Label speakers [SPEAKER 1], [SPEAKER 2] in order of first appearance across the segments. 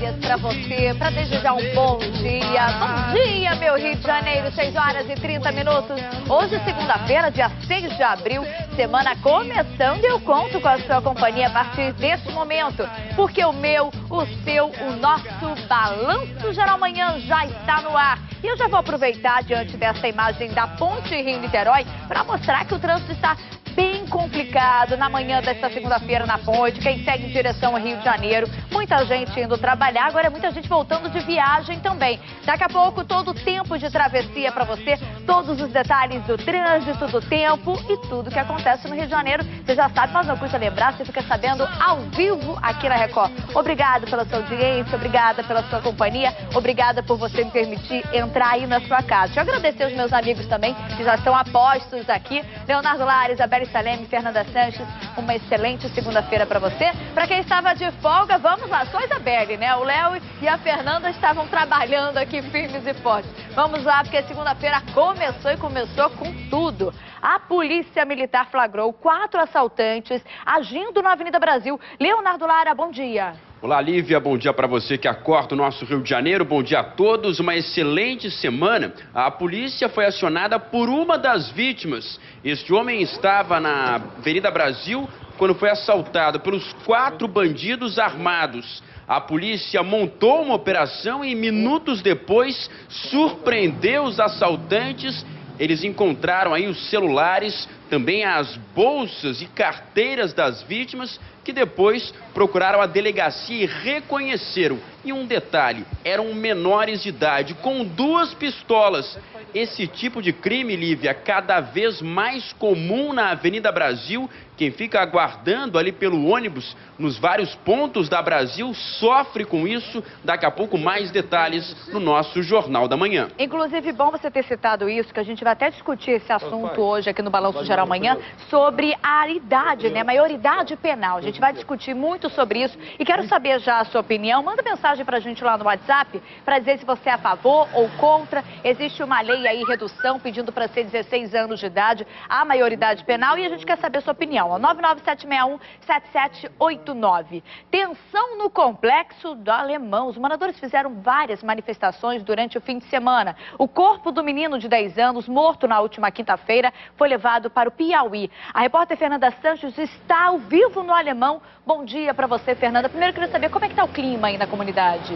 [SPEAKER 1] Luares para você, para desejar um bom dia. Bom dia, meu Rio de Janeiro, 6 horas e 30 minutos. Hoje, segunda-feira, dia 6 de abril, semana começando e eu conto com a sua companhia a partir deste momento. Porque o meu, o seu, o nosso Balanço Geral Manhã já está no ar. E eu já vou aproveitar diante dessa imagem da Ponte Rio-Niterói para mostrar que o trânsito está bem complicado na manhã desta segunda-feira na ponte. Quem segue em direção ao Rio de Janeiro, muita gente indo trabalhar, agora muita gente voltando de viagem também. Daqui a pouco todo o tempo de travessia para você, todos os detalhes do trânsito, do tempo e tudo que acontece no Rio de Janeiro. Você já sabe, mas não custa lembrar, você fica sabendo ao vivo aqui na Record. Obrigada pela sua audiência, obrigada pela sua companhia, obrigada por você me permitir entrar aí na sua casa. Deixa eu agradecer os meus amigos também, que já estão apostos aqui. Leonardo Lares, Isabelle Saleme, Fernanda Sanches, uma excelente segunda-feira para você. Para quem estava de folga, vamos lá, só a Isabelle, né? O Léo e a Fernanda estavam trabalhando aqui firmes e fortes. Vamos lá, porque segunda-feira começou e começou com tudo. A Polícia Militar flagrou 4 assaltantes agindo na Avenida Brasil. Leonardo Lara, bom dia.
[SPEAKER 2] Olá, Lívia, bom dia para você que acorda o nosso Rio de Janeiro, bom dia a todos, uma excelente semana. A polícia foi acionada por uma das vítimas. Este homem estava na Avenida Brasil quando foi assaltado pelos 4 bandidos armados. A polícia montou uma operação e minutos depois surpreendeu os assaltantes. Eles encontraram aí os celulares, também as bolsas e carteiras das vítimas, que depois procuraram a delegacia e reconheceram. E um detalhe, eram menores de idade, com 2 pistolas. Esse tipo de crime, Lívia, cada vez mais comum na Avenida Brasil. Quem fica aguardando ali pelo ônibus nos vários pontos da Brasil sofre com isso. Daqui a pouco mais detalhes no nosso Jornal da Manhã.
[SPEAKER 1] Inclusive, bom você ter citado isso, que a gente vai até discutir esse assunto hoje aqui no Balanço Geral Manhã, sobre a idade, né, maioridade penal. A gente vai discutir muito sobre isso e quero saber já a sua opinião. Manda mensagem pra gente lá no WhatsApp para dizer se você é a favor ou contra. Existe uma lei aí, redução, pedindo para ser 16 anos de idade a maioridade penal e a gente quer saber a sua opinião. 99761-7789. Tensão no Complexo do Alemão. Os moradores fizeram várias manifestações durante o fim de semana. O corpo do menino de 10 anos, morto na última quinta-feira, foi levado para o Piauí. A repórter Fernanda Sanches está ao vivo no Alemão. Bom dia para você, Fernanda. Primeiro, eu queria saber como é que está o clima aí na comunidade.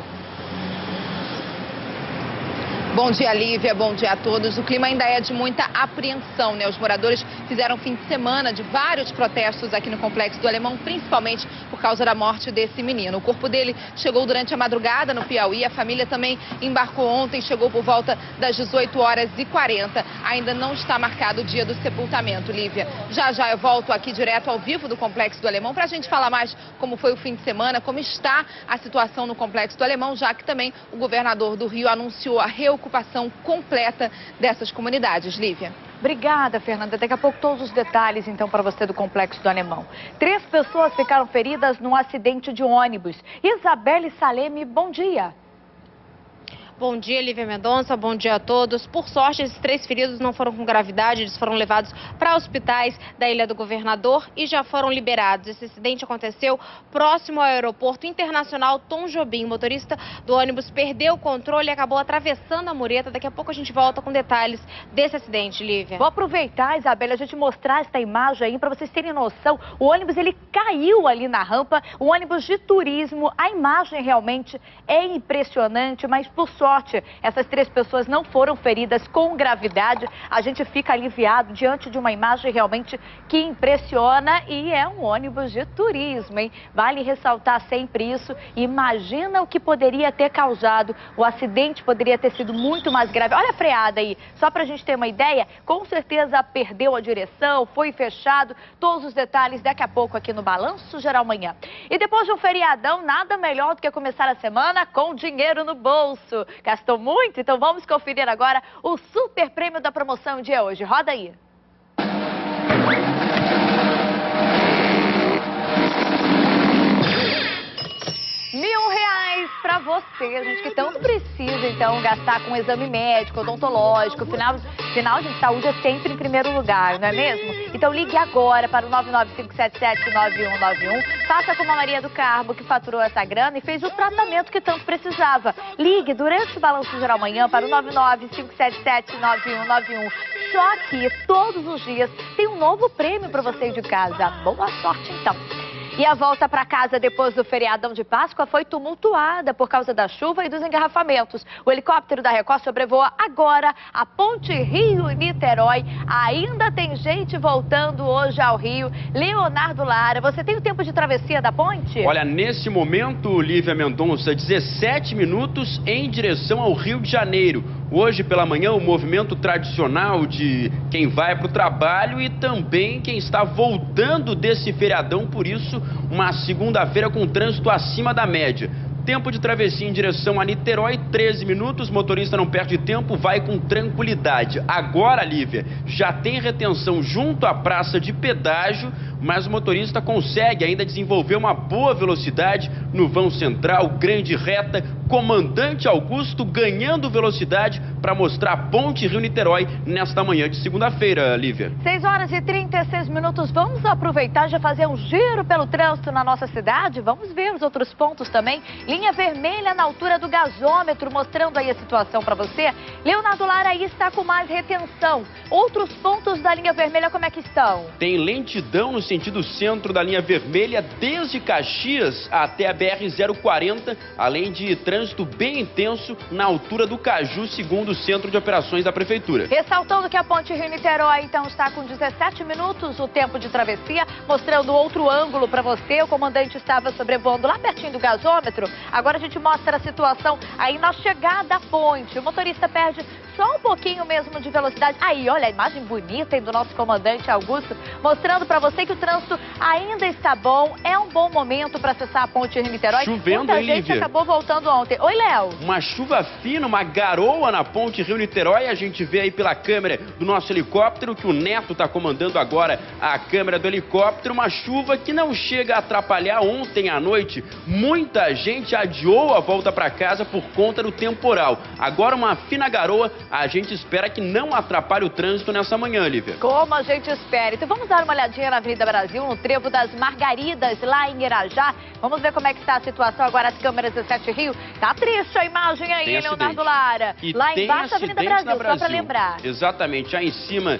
[SPEAKER 3] Bom dia, Lívia. Bom dia a todos. O clima ainda é de muita apreensão, né? Os moradores fizeram fim de semana de vários protestos aqui no Complexo do Alemão, principalmente por causa da morte desse menino. O corpo dele chegou durante a madrugada no Piauí. A família também embarcou ontem, chegou por volta das 18h40. Ainda não está marcado o dia do sepultamento, Lívia. Já já eu volto aqui direto ao vivo do Complexo do Alemão para a gente falar mais como foi o fim de semana, como está a situação no Complexo do Alemão, já que também o governador do Rio anunciou a reocupação completa dessas comunidades, Lívia.
[SPEAKER 1] Obrigada, Fernanda. Daqui a pouco todos os detalhes, então, para você do Complexo do Alemão. 3 pessoas ficaram feridas num acidente de ônibus. Isabelle Saleme, bom dia.
[SPEAKER 4] Bom dia, Lívia Mendonça, bom dia a todos. Por sorte, esses 3 feridos não foram com gravidade, eles foram levados para hospitais da Ilha do Governador e já foram liberados. Esse acidente aconteceu próximo ao aeroporto internacional Tom Jobim. O motorista do ônibus perdeu o controle e acabou atravessando a mureta. Daqui a pouco a gente volta com detalhes desse acidente, Lívia.
[SPEAKER 1] Vou aproveitar, Isabelle, a gente mostrar esta imagem aí para vocês terem noção. O ônibus, ele caiu ali na rampa, o ônibus de turismo. A imagem realmente é impressionante, mas por sorte, essas 3 pessoas não foram feridas com gravidade. A gente fica aliviado diante de uma imagem realmente que impressiona e é um ônibus de turismo, hein? Vale ressaltar sempre isso. Imagina o que poderia ter causado. O acidente poderia ter sido muito mais grave. Olha a freada aí, só pra gente ter uma ideia. Com certeza perdeu a direção, foi fechado. Todos os detalhes daqui a pouco aqui no Balanço Geral Manhã. E depois de um feriadão, nada melhor do que começar a semana com dinheiro no bolso. Gastou muito? Então vamos conferir agora o super prêmio da promoção de hoje. Roda aí. R$ 1.000 para você. você, a gente que tanto precisa, então, gastar com exame médico, odontológico, final de saúde é sempre em primeiro lugar, não é mesmo? Então ligue agora para o 995779191, faça como a Maria do Carmo, que faturou essa grana e fez o tratamento que tanto precisava. Ligue durante o Balanço Geral Manhã para o 995779191. Só aqui, todos os dias, tem um novo prêmio para você de casa. Boa sorte, então. E a volta para casa depois do feriadão de Páscoa foi tumultuada por causa da chuva e dos engarrafamentos. O helicóptero da Record sobrevoa agora a ponte Rio-Niterói. Ainda tem gente voltando hoje ao Rio. Leonardo Lara, você tem o tempo de travessia da ponte?
[SPEAKER 2] Olha, nesse momento, Lívia Mendonça, 17 minutos em direção ao Rio de Janeiro. Hoje pela manhã, o movimento tradicional de quem vai para o trabalho e também quem está voltando desse feriadão, por isso, uma segunda-feira com trânsito acima da média. Tempo de travessia em direção a Niterói, 13 minutos, motorista não perde tempo, vai com tranquilidade. Agora, Lívia, já tem retenção junto à praça de pedágio, mas o motorista consegue ainda desenvolver uma boa velocidade no vão central, grande reta, Comandante Augusto ganhando velocidade para mostrar a ponte Rio-Niterói nesta manhã de segunda-feira, Lívia.
[SPEAKER 1] 6 horas e 36 minutos, vamos aproveitar e já fazer um giro pelo trânsito na nossa cidade? Vamos ver os outros pontos também. Linha vermelha na altura do gasômetro, mostrando aí a situação para você. Leonardo Lara aí está com mais retenção. Outros pontos da linha vermelha como é que estão?
[SPEAKER 2] Tem lentidão no sentido centro da linha vermelha, desde Caxias até a BR-040, além de trânsito bem intenso na altura do Caju, segundo o Centro de Operações da Prefeitura.
[SPEAKER 1] Ressaltando que a ponte Rio-Niterói, então, está com 17 minutos o tempo de travessia, mostrando outro ângulo para você. O comandante estava sobrevoando lá pertinho do gasômetro. Agora a gente mostra a situação aí na chegada à ponte. O motorista perde só um pouquinho mesmo de velocidade. Aí, olha a imagem bonita do nosso comandante Augusto, mostrando para você que o trânsito ainda está bom. É um bom momento para acessar a ponte Rio-Niterói.
[SPEAKER 2] Chovendo,
[SPEAKER 1] muita
[SPEAKER 2] hein,
[SPEAKER 1] gente
[SPEAKER 2] Lívia?
[SPEAKER 1] acabou voltando ontem. Oi, Léo.
[SPEAKER 2] Uma chuva fina, uma garoa na ponte Rio-Niterói. A gente vê aí pela câmera do nosso helicóptero que o Neto está comandando agora a câmera do helicóptero. Uma chuva que não chega a atrapalhar. Ontem à noite, muita gente adiou a volta para casa por conta do temporal. Agora uma fina garoa, a gente espera que não atrapalhe o trânsito nessa manhã, Lívia.
[SPEAKER 1] Como a gente espera. Então vamos dar uma olhadinha na Avenida Brasil, no Trevo das Margaridas, lá em Irajá. Vamos ver como é que está a situação agora, as câmeras 17 Rio. Tá triste a imagem aí,
[SPEAKER 2] Tem
[SPEAKER 1] Leonardo
[SPEAKER 2] acidente.
[SPEAKER 1] Lá
[SPEAKER 2] E
[SPEAKER 1] embaixo, a Avenida Brasil, só para lembrar.
[SPEAKER 2] Exatamente, já em cima,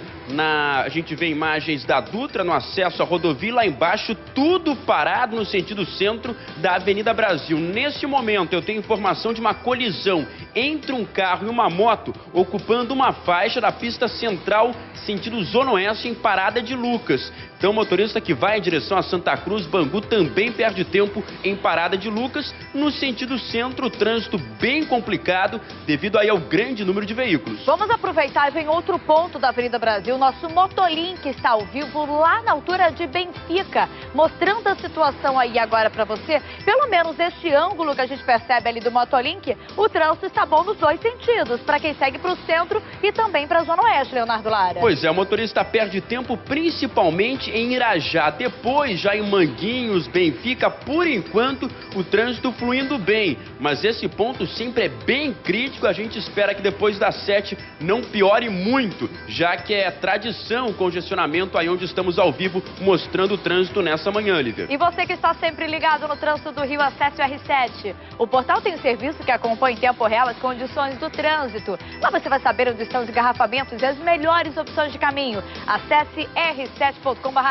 [SPEAKER 2] a gente vê imagens da Dutra no acesso à rodovia, lá embaixo, tudo parado no sentido centro da Avenida Brasil. Nesse momento, eu tenho informação de uma colisão entre um carro e uma moto, ocupando uma faixa da pista central, sentido Zona Oeste, em Parada de Lucas. Então, o motorista que vai em direção a Santa Cruz, Bangu, também perde tempo em Parada de Lucas. No sentido centro, o trânsito bem complicado devido aí ao grande número de veículos.
[SPEAKER 1] Vamos aproveitar e vem outro ponto da Avenida Brasil. Nosso Motolink está ao vivo lá na altura de Benfica, mostrando a situação aí agora para você. Pelo menos neste ângulo que a gente percebe ali do Motolink, o trânsito está bom nos dois sentidos, para quem segue para o centro e também para a Zona Oeste, Leonardo Lara.
[SPEAKER 2] Pois é, o motorista perde tempo principalmente em Irajá, depois já em Manguinhos, Benfica, por enquanto o trânsito fluindo bem, mas esse ponto sempre é bem crítico. A gente espera que depois das 7 não piore muito, já que é tradição o congestionamento aí onde estamos ao vivo mostrando o trânsito nessa manhã, Lívia.
[SPEAKER 1] E você que está sempre ligado no trânsito do Rio, acesse o R7. O portal tem um serviço que acompanha em tempo real as condições do trânsito. Lá você vai saber onde estão os engarrafamentos e as melhores opções de caminho. Acesse r7.com.br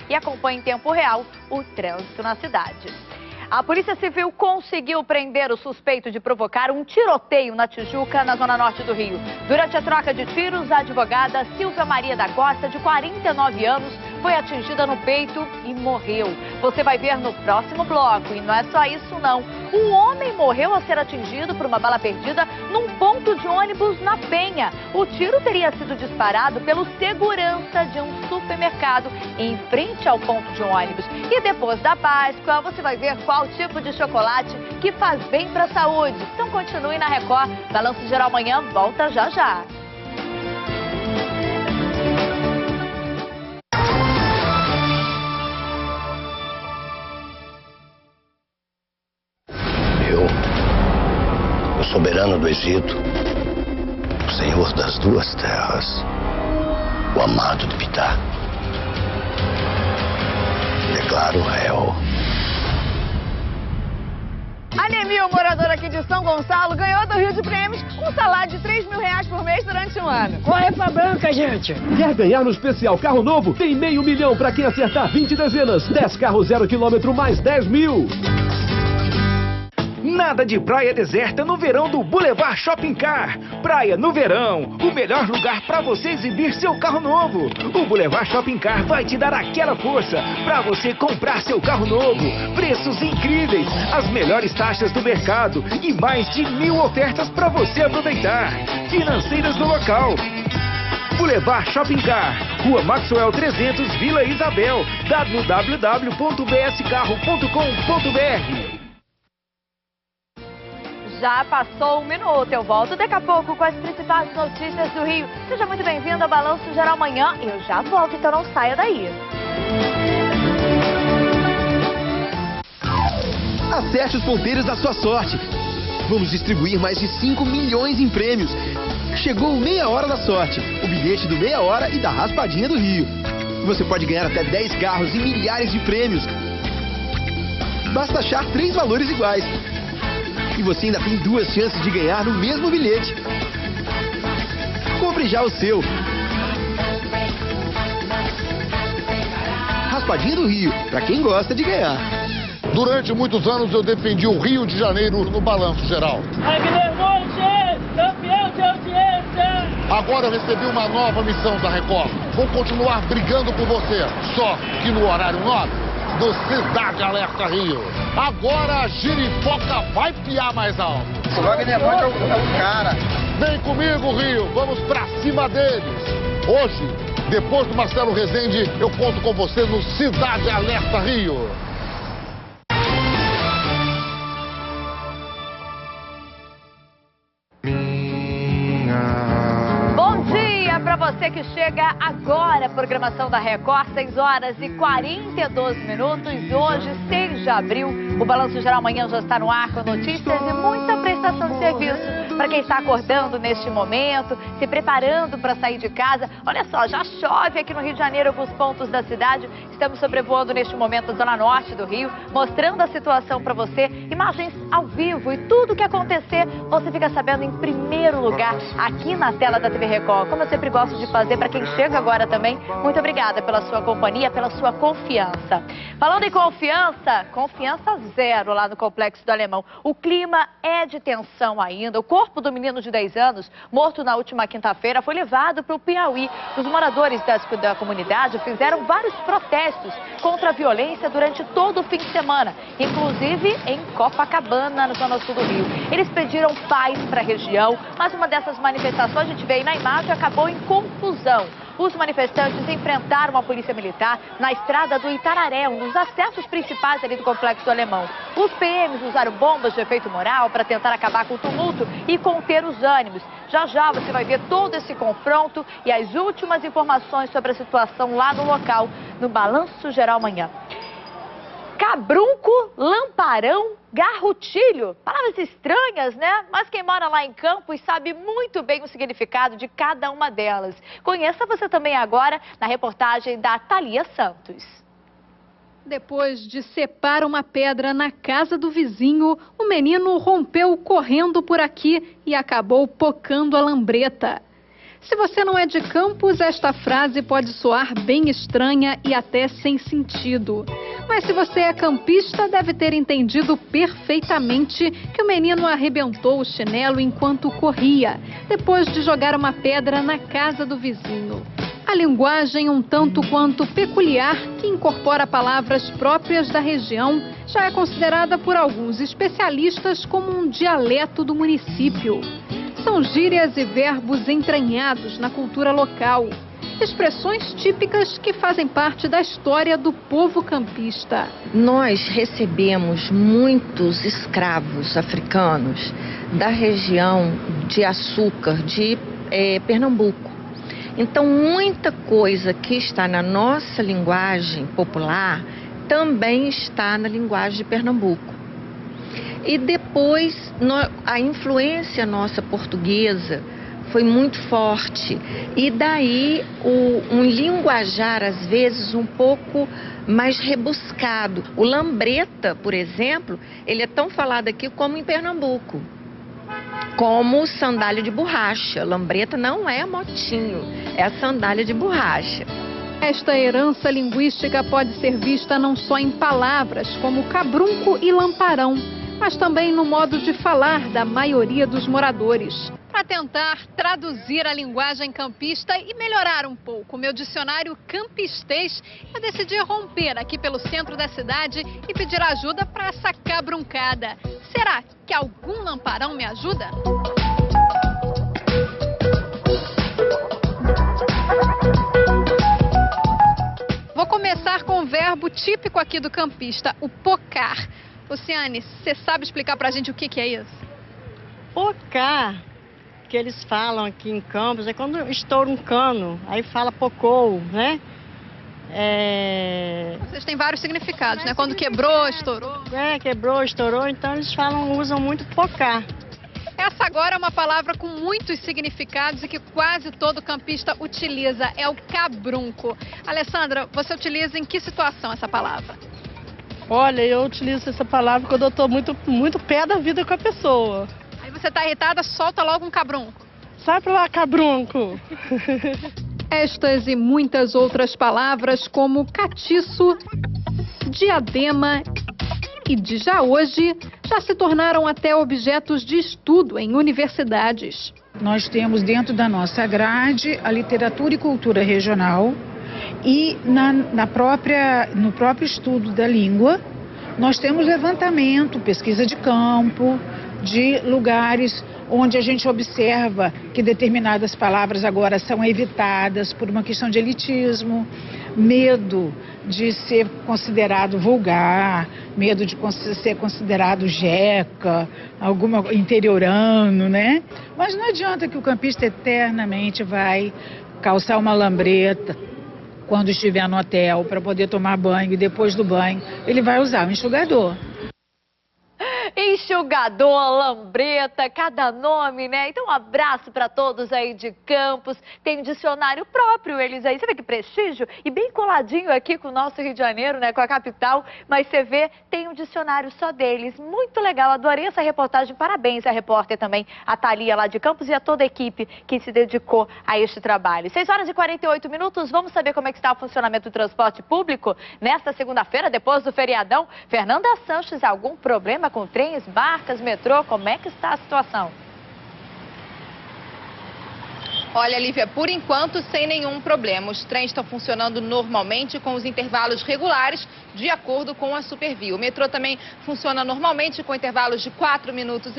[SPEAKER 1] e acompanhe em tempo real o trânsito na cidade. A Polícia Civil conseguiu prender o suspeito de provocar um tiroteio na Tijuca, na zona norte do Rio. Durante a troca de tiros, a advogada Silvia Maria da Costa, de 49 anos, foi atingida no peito e morreu. Você vai ver no próximo bloco. E não é só isso, não. Um homem morreu ao ser atingido por uma bala perdida num ponto de ônibus na Penha. O tiro teria sido disparado pelo segurança de um supermercado em frente ao ponto de ônibus. E depois da Páscoa, você vai ver qual tipo de chocolate que faz bem para a saúde. Então continue na Record. Balanço Geral Manhã volta já já.
[SPEAKER 5] soberano do Egito, o senhor das duas terras, o amado de Ptah. Declaro réu.
[SPEAKER 6] Anemil, morador aqui de São Gonçalo, ganhou do Rio de Prêmios um salário de R$3.000 por mês durante um ano.
[SPEAKER 7] Corre pra banca, gente!
[SPEAKER 8] Quer ganhar no especial carro novo? Tem R$500 mil para quem acertar 20 dezenas. 10 carros 0 km mais 10 mil.
[SPEAKER 9] Nada de praia deserta no verão do Boulevard Shopping Car. Praia no verão, o melhor lugar para você exibir seu carro novo. O Boulevard Shopping Car vai te dar aquela força para você comprar seu carro novo. Preços incríveis, as melhores taxas do mercado e mais de 1000 ofertas para você aproveitar. Financeiras no local. Boulevard Shopping Car, Rua Maxwell 300, Vila Isabel, www.bscarro.com.br.
[SPEAKER 1] Já passou um minuto, eu volto daqui a pouco com as principais notícias do Rio. Seja muito bem-vindo ao Balanço Geral amanhã. Eu já volto, então não saia daí.
[SPEAKER 10] Acerte os ponteiros da sua sorte. Vamos distribuir mais de 5 milhões em prêmios. Chegou o Meia Hora da Sorte, o bilhete do Meia Hora e da Raspadinha do Rio. Você pode ganhar até 10 carros e milhares de prêmios. Basta achar 3 valores iguais. E você ainda tem 2 chances de ganhar no mesmo bilhete. Compre já o seu. Raspadinha do Rio, para quem gosta de ganhar.
[SPEAKER 11] Durante muitos anos eu defendi o Rio de Janeiro no Balanço Geral.
[SPEAKER 7] Ai, que nervoso, gente! Campeão de audiência!
[SPEAKER 11] Agora eu recebi uma nova missão da Record. Vou continuar brigando por você, só que no horário nobre do Cidade Alerta Rio. Agora a giripoca vai piar mais alto.
[SPEAKER 10] O Wagner Monte é o cara.
[SPEAKER 11] Vem comigo, Rio, vamos pra cima deles. Hoje, depois do Marcelo Rezende, eu conto com você no Cidade Alerta Rio.
[SPEAKER 1] Para você que chega agora, a programação da Record, 6 horas e 42 minutos, hoje, 6 de abril, o Balanço Geral amanhã já está no ar com notícias e muita prestação de serviço. Para quem está acordando neste momento, se preparando para sair de casa, olha só, já chove aqui no Rio de Janeiro, alguns pontos da cidade. Estamos sobrevoando neste momento a zona norte do Rio, mostrando a situação para você, imagens ao vivo e tudo o que acontecer, você fica sabendo em primeiro lugar aqui na tela da TV Record, como eu sempre gosto de fazer para quem chega agora também. Muito obrigada pela sua companhia, pela sua confiança. Falando em confiança, confiança zero lá no Complexo do Alemão. O clima é de tensão ainda. O corpo do menino de 10 anos, morto na última quinta-feira, foi levado para o Piauí. Os moradores da comunidade fizeram vários protestos contra a violência durante todo o fim de semana, inclusive em Copacabana, na zona sul do Rio. Eles pediram paz para a região, mas uma dessas manifestações, a gente vê aí na imagem, acabou em confusão. Os manifestantes enfrentaram a polícia militar na estrada do Itararé, um dos acessos principais ali do Complexo do Alemão. Os PMs usaram bombas de efeito moral para tentar acabar com o tumulto e conter os ânimos. Já já você vai ver todo esse confronto e as últimas informações sobre a situação lá no local, no Balanço Geral amanhã. Cabrunco, lamparão, garrotilho. Palavras estranhas, né? Mas quem mora lá em Campos sabe muito bem o significado de cada uma delas. Conheça você também agora na reportagem da Thalia Santos.
[SPEAKER 12] Depois de separar uma pedra na casa do vizinho, o menino rompeu correndo por aqui e acabou pocando a lambreta. Se você não é de Campos, esta frase pode soar bem estranha e até sem sentido. Mas se você é campista, deve ter entendido perfeitamente que o menino arrebentou o chinelo enquanto corria, depois de jogar uma pedra na casa do vizinho. A linguagem um tanto quanto peculiar, que incorpora palavras próprias da região, já é considerada por alguns especialistas como um dialeto do município. São gírias e verbos entranhados na cultura local, expressões típicas que fazem parte da história do povo campista.
[SPEAKER 13] Nós recebemos muitos escravos africanos da região de açúcar de Pernambuco. Então, muita coisa que está na nossa linguagem popular também está na linguagem de Pernambuco. E depois, a influência nossa portuguesa foi muito forte. E daí, um linguajar, às vezes, um pouco mais rebuscado. O lambreta, por exemplo, ele é tão falado aqui como em Pernambuco. Como sandália de borracha. Lambreta não é motinho, é a sandália de borracha.
[SPEAKER 12] Esta herança linguística pode ser vista não só em palavras, como cabrunco e lamparão, mas também no modo de falar da maioria dos moradores. Para tentar traduzir a linguagem campista e melhorar um pouco o meu dicionário campistês, eu decidi romper aqui pelo centro da cidade e pedir ajuda para essa cabruncada. Será que algum lamparão me ajuda? Vou começar com um verbo típico aqui do campista, o pocar. Luciane, você sabe explicar pra gente o que é isso?
[SPEAKER 14] Pocar, que eles falam aqui em Campos, é quando estoura um cano, aí fala pocou, né?
[SPEAKER 12] Vocês têm vários significados, né? Quando quebrou, estourou.
[SPEAKER 14] Quebrou, estourou, então eles usam muito pocar.
[SPEAKER 12] Essa agora é uma palavra com muitos significados e que quase todo campista utiliza, é o cabrunco. Alessandra, você utiliza em que situação essa palavra?
[SPEAKER 14] Olha, eu utilizo essa palavra quando eu estou muito pé da vida com a pessoa.
[SPEAKER 12] Aí você está irritada, solta logo um cabrunco.
[SPEAKER 14] Sai pra lá, cabrunco!
[SPEAKER 12] Estas e muitas outras palavras como catiço, diadema e de já hoje já se tornaram até objetos de estudo em universidades.
[SPEAKER 15] Nós temos dentro da nossa grade a literatura e cultura regional e no próprio estudo da língua nós temos levantamento, pesquisa de campo, de lugares onde a gente observa que determinadas palavras agora são evitadas por uma questão de elitismo, medo de ser considerado vulgar, medo de ser considerado jeca, interiorano, né? Mas não adianta que o campista eternamente vai calçar uma lambreta quando estiver no hotel para poder tomar banho e depois do banho ele vai usar o enxugador.
[SPEAKER 1] Enxugador, lambreta, cada nome, né? Então um abraço para todos aí de Campos. Tem um dicionário próprio eles aí. Você vê que prestígio? E bem coladinho aqui com o nosso Rio de Janeiro, né? Com a capital. Mas você vê, tem um dicionário só deles. Muito legal, adorei essa reportagem. Parabéns à repórter também, a Thalia lá de Campos e a toda a equipe que se dedicou a este trabalho. 6h48, vamos saber como é que está o funcionamento do transporte público nesta segunda-feira, depois do feriadão. Fernanda Sanches, algum problema com trens, barcas, metrô? Como é que está a situação?
[SPEAKER 3] Olha, Lívia, por enquanto sem nenhum problema. Os trens estão funcionando normalmente com os intervalos regulares de acordo com a Supervia. O metrô também funciona normalmente com intervalos de 4,5 minutos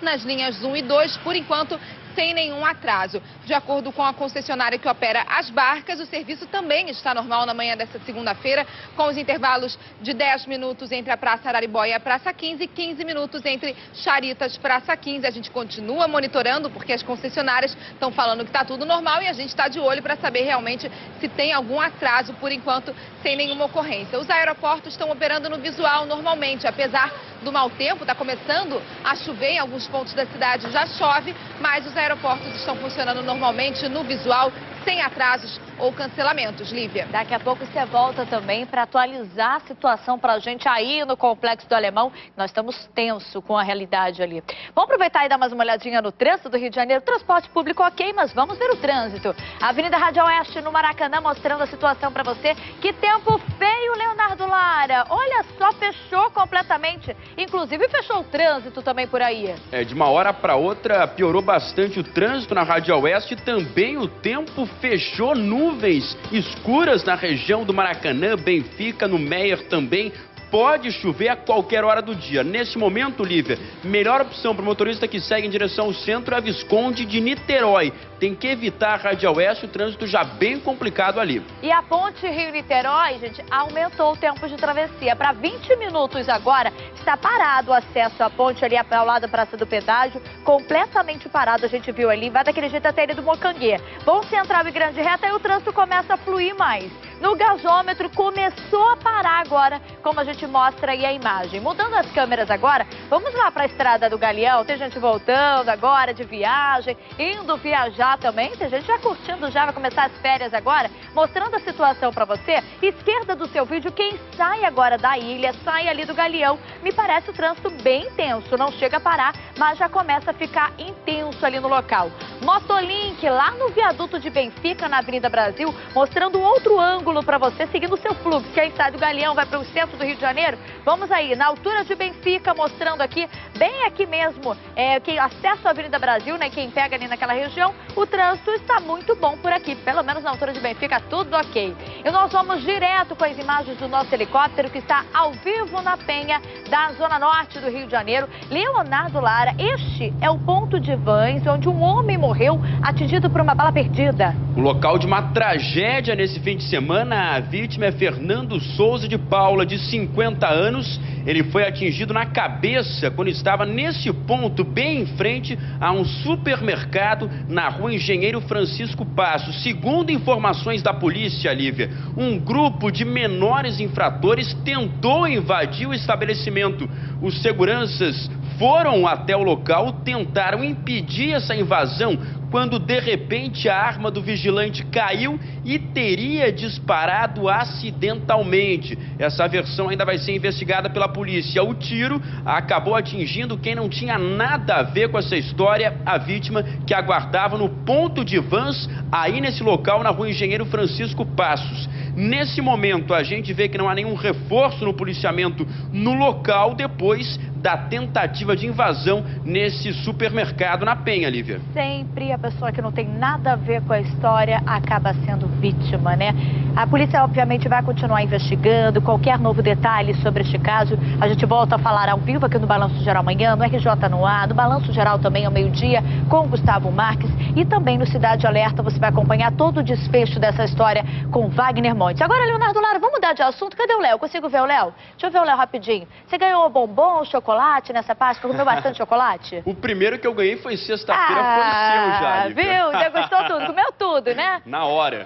[SPEAKER 3] nas linhas 1 e 2, por enquanto sem nenhum atraso. De acordo com a concessionária que opera as barcas, o serviço também está normal na manhã desta segunda-feira, com os intervalos de 10 minutos entre a Praça Araribóia e a Praça 15 e 15 minutos entre Charitas e Praça 15. A gente continua monitorando porque as concessionárias estão falando que está tudo normal e a gente está de olho para saber realmente se tem algum atraso, por enquanto sem nenhuma ocorrência. Os aeroportos estão operando no visual normalmente, apesar do mau tempo, está começando a chover em alguns pontos da cidade, já chove, mas os aeroportos estão funcionando normalmente no visual, sem atrasos ou cancelamentos. Lívia.
[SPEAKER 1] Daqui a pouco você volta também para atualizar a situação para a gente aí no Complexo do Alemão. Nós estamos tenso com a realidade ali. Vamos aproveitar e dar mais uma olhadinha no trânsito do Rio de Janeiro. Transporte público ok, mas vamos ver o trânsito. Avenida Rádio Oeste no Maracanã mostrando a situação para você. Que tempo feio, Leonardo Lara. Olha só, fechou completamente. Inclusive fechou o trânsito também por aí.
[SPEAKER 2] De uma hora para outra piorou bastante o trânsito na Rádio Oeste. Também o tempo fechou, nuvens escuras na região do Maracanã, Benfica, no Meier também. Pode chover a qualquer hora do dia. Neste momento, Lívia, melhor opção para o motorista que segue em direção ao centro é a Visconde de Niterói. Tem que evitar a Rádio Oeste, o trânsito já bem complicado ali.
[SPEAKER 1] E a ponte Rio-Niterói, gente, aumentou o tempo de travessia. Para 20 minutos agora, está parado o acesso à ponte ali ao lado da Praça do Pedágio, completamente parado, a gente viu ali, vai daquele jeito até ele do Mocanguê. Bom Central e Grande Reta, aí o trânsito começa a fluir mais. no gasômetro começou a parar agora, como a gente mostra aí a imagem. Mudando as câmeras agora, vamos lá para a Estrada do Galeão. Tem gente voltando agora de viagem, indo viajar também. Tem gente já curtindo, já vai começar as férias agora, mostrando a situação para você. Esquerda do seu vídeo, quem sai agora da ilha, sai ali do Galeão. Me parece o trânsito bem intenso, não chega a parar, mas já começa a ficar intenso ali no local. Motolink, lá no viaduto de Benfica, na Avenida Brasil, mostrando outro ângulo para você, seguindo o seu fluxo. Quem sai do Galeão vai para o centro do Rio de Janeiro. Vamos aí, na altura de Benfica, mostrando aqui, bem aqui mesmo, quem acessa a Avenida Brasil, né? Quem pega ali naquela região, o trânsito está muito bom por aqui. Pelo menos na altura de Benfica, tudo ok. E nós vamos direto com as imagens do nosso helicóptero, que está ao vivo na Penha, da Zona Norte do Rio de Janeiro. Leonardo Lara, este é o ponto de Vans, onde um homem morreu atingido por uma bala perdida.
[SPEAKER 2] O local de uma tragédia nesse fim de semana, a vítima é Fernando Souza de Paula, de 50 anos. Ele foi atingido na cabeça quando estava nesse ponto, bem em frente a um supermercado na rua Engenheiro Francisco Passos. Segundo informações da polícia, Lívia, um grupo de menores infratores tentou invadir o estabelecimento. Os seguranças foram até o local, tentaram impedir essa invasão, quando de repente a arma do vigilante caiu e teria disparado acidentalmente. Essa versão ainda vai ser investigada pela polícia. O tiro acabou atingindo quem não tinha nada a ver com essa história, a vítima que aguardava no ponto de Vans, aí nesse local na rua Engenheiro Francisco Passos. Nesse momento a gente vê que não há nenhum reforço no policiamento no local depois da tentativa de invasão nesse supermercado na Penha, Lívia.
[SPEAKER 1] Sempre a pessoa que não tem nada a ver com a história acaba sendo vítima, né? A polícia obviamente vai continuar investigando qualquer novo detalhe sobre este caso. A gente volta a falar ao vivo aqui no Balanço Geral amanhã, no RJ no ar, no Balanço Geral também ao meio-dia com o Gustavo Marques e também no Cidade Alerta você vai acompanhar todo o desfecho dessa história com Wagner Montes. Agora, Leonardo Lara, vamos mudar de assunto. Cadê o Léo? Consigo ver o Léo? Deixa eu ver o Léo rapidinho. Você ganhou bombom, chocolate nessa Páscoa? Comeu bastante chocolate?
[SPEAKER 2] O primeiro que eu ganhei foi sexta-feira, foi seu já, Lívia.
[SPEAKER 1] Viu? Já gostou tudo, comeu tudo, né?
[SPEAKER 2] Na hora.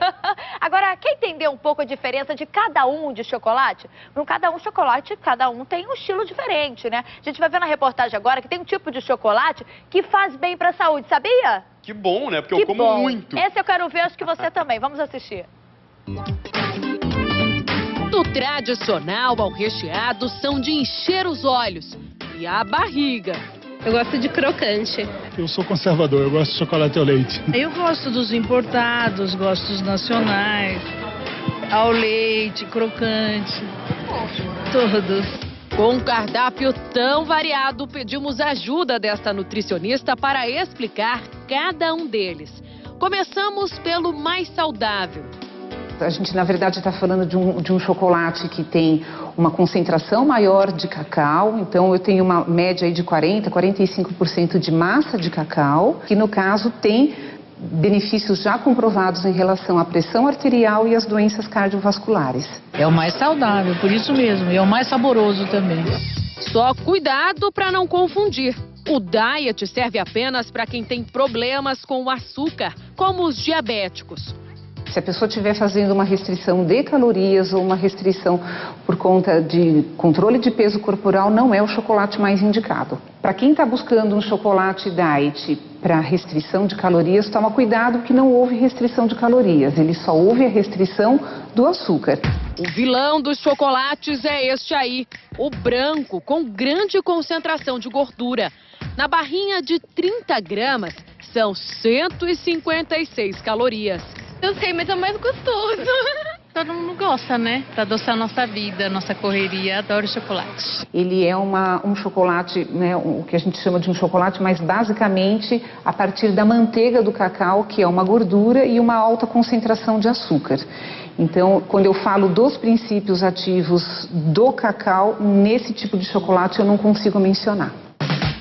[SPEAKER 1] Agora, quer entender um pouco a diferença de cada um de chocolate? Para cada um chocolate, cada um tem um estilo diferente, né? A gente vai ver na reportagem agora que tem um tipo de chocolate que faz bem para a saúde, sabia?
[SPEAKER 2] Que bom, né? Porque eu como muito.
[SPEAKER 1] Esse eu quero ver, acho que você também. Vamos assistir.
[SPEAKER 16] Do tradicional ao recheado são de encher os olhos e a barriga.
[SPEAKER 17] Eu gosto de crocante.
[SPEAKER 18] Eu sou conservador, eu gosto de chocolate ao leite.
[SPEAKER 19] Eu gosto dos importados, gosto dos nacionais, ao leite, crocante, todos.
[SPEAKER 16] Com um cardápio tão variado, pedimos ajuda desta nutricionista para explicar cada um deles. Começamos pelo mais saudável.
[SPEAKER 20] A gente, na verdade, está falando de um chocolate que tem uma concentração maior de cacau. Então, eu tenho uma média aí de 40%, 45% de massa de cacau, que, no caso, tem benefícios já comprovados em relação à pressão arterial e às doenças cardiovasculares.
[SPEAKER 19] É o mais saudável, por isso mesmo, e é o mais saboroso também.
[SPEAKER 16] Só cuidado para não confundir. O diet serve apenas para quem tem problemas com o açúcar, como os diabéticos.
[SPEAKER 20] Se a pessoa estiver fazendo uma restrição de calorias ou uma restrição por conta de controle de peso corporal, não é o chocolate mais indicado. Para quem está buscando um chocolate diet para restrição de calorias, toma cuidado que não houve restrição de calorias, ele só houve a restrição do açúcar.
[SPEAKER 16] O vilão dos chocolates é este aí, o branco, com grande concentração de gordura. Na barrinha de 30 gramas, são 156 calorias.
[SPEAKER 17] Eu sei, mas é o mais gostoso. Todo mundo gosta, né? Pra adoçar a nossa vida, a nossa correria. Adoro chocolate.
[SPEAKER 20] Ele é um chocolate, né, o que a gente chama de um chocolate, mas basicamente a partir da manteiga do cacau, que é uma gordura e uma alta concentração de açúcar. Então, quando eu falo dos princípios ativos do cacau, nesse tipo de chocolate eu não consigo mencionar.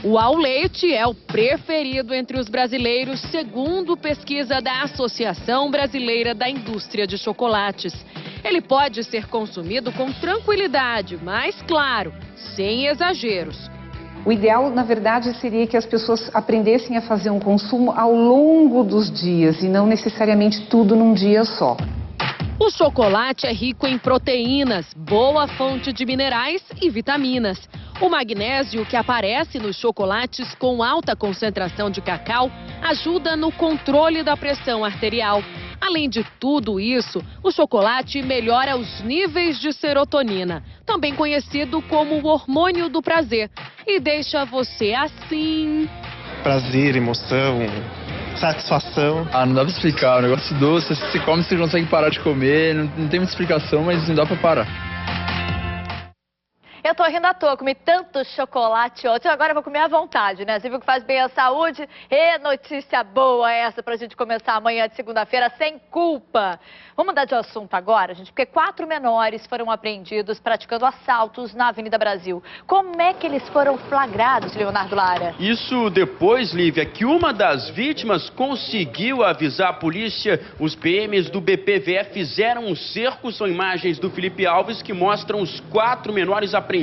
[SPEAKER 16] O ao leite é o preferido entre os brasileiros, segundo pesquisa da Associação Brasileira da Indústria de Chocolates. Ele pode ser consumido com tranquilidade, mas, claro, sem exageros.
[SPEAKER 20] O ideal, na verdade, seria que as pessoas aprendessem a fazer um consumo ao longo dos dias e não necessariamente tudo num dia só.
[SPEAKER 16] O chocolate é rico em proteínas, boa fonte de minerais e vitaminas. O magnésio que aparece nos chocolates com alta concentração de cacau ajuda no controle da pressão arterial. Além de tudo isso, o chocolate melhora os níveis de serotonina, também conhecido como o hormônio do prazer, e deixa você assim...
[SPEAKER 21] Prazer, emoção, satisfação.
[SPEAKER 22] Não dá pra explicar, o negócio doce, você come, você não consegue parar de comer, não tem muita explicação, mas não dá pra parar.
[SPEAKER 1] Eu tô rindo à toa, comi tanto chocolate ontem, agora eu vou comer à vontade, né? Você viu que faz bem à saúde? E notícia boa essa pra gente começar amanhã de segunda-feira sem culpa. Vamos mudar de assunto agora, gente, porque 4 menores foram apreendidos praticando assaltos na Avenida Brasil. Como é que eles foram flagrados, Leonardo Lara?
[SPEAKER 2] Isso depois, Lívia, que uma das vítimas conseguiu avisar a polícia. Os PMs do BPVE fizeram um cerco. São imagens do Felipe Alves que mostram os 4 menores apreendidos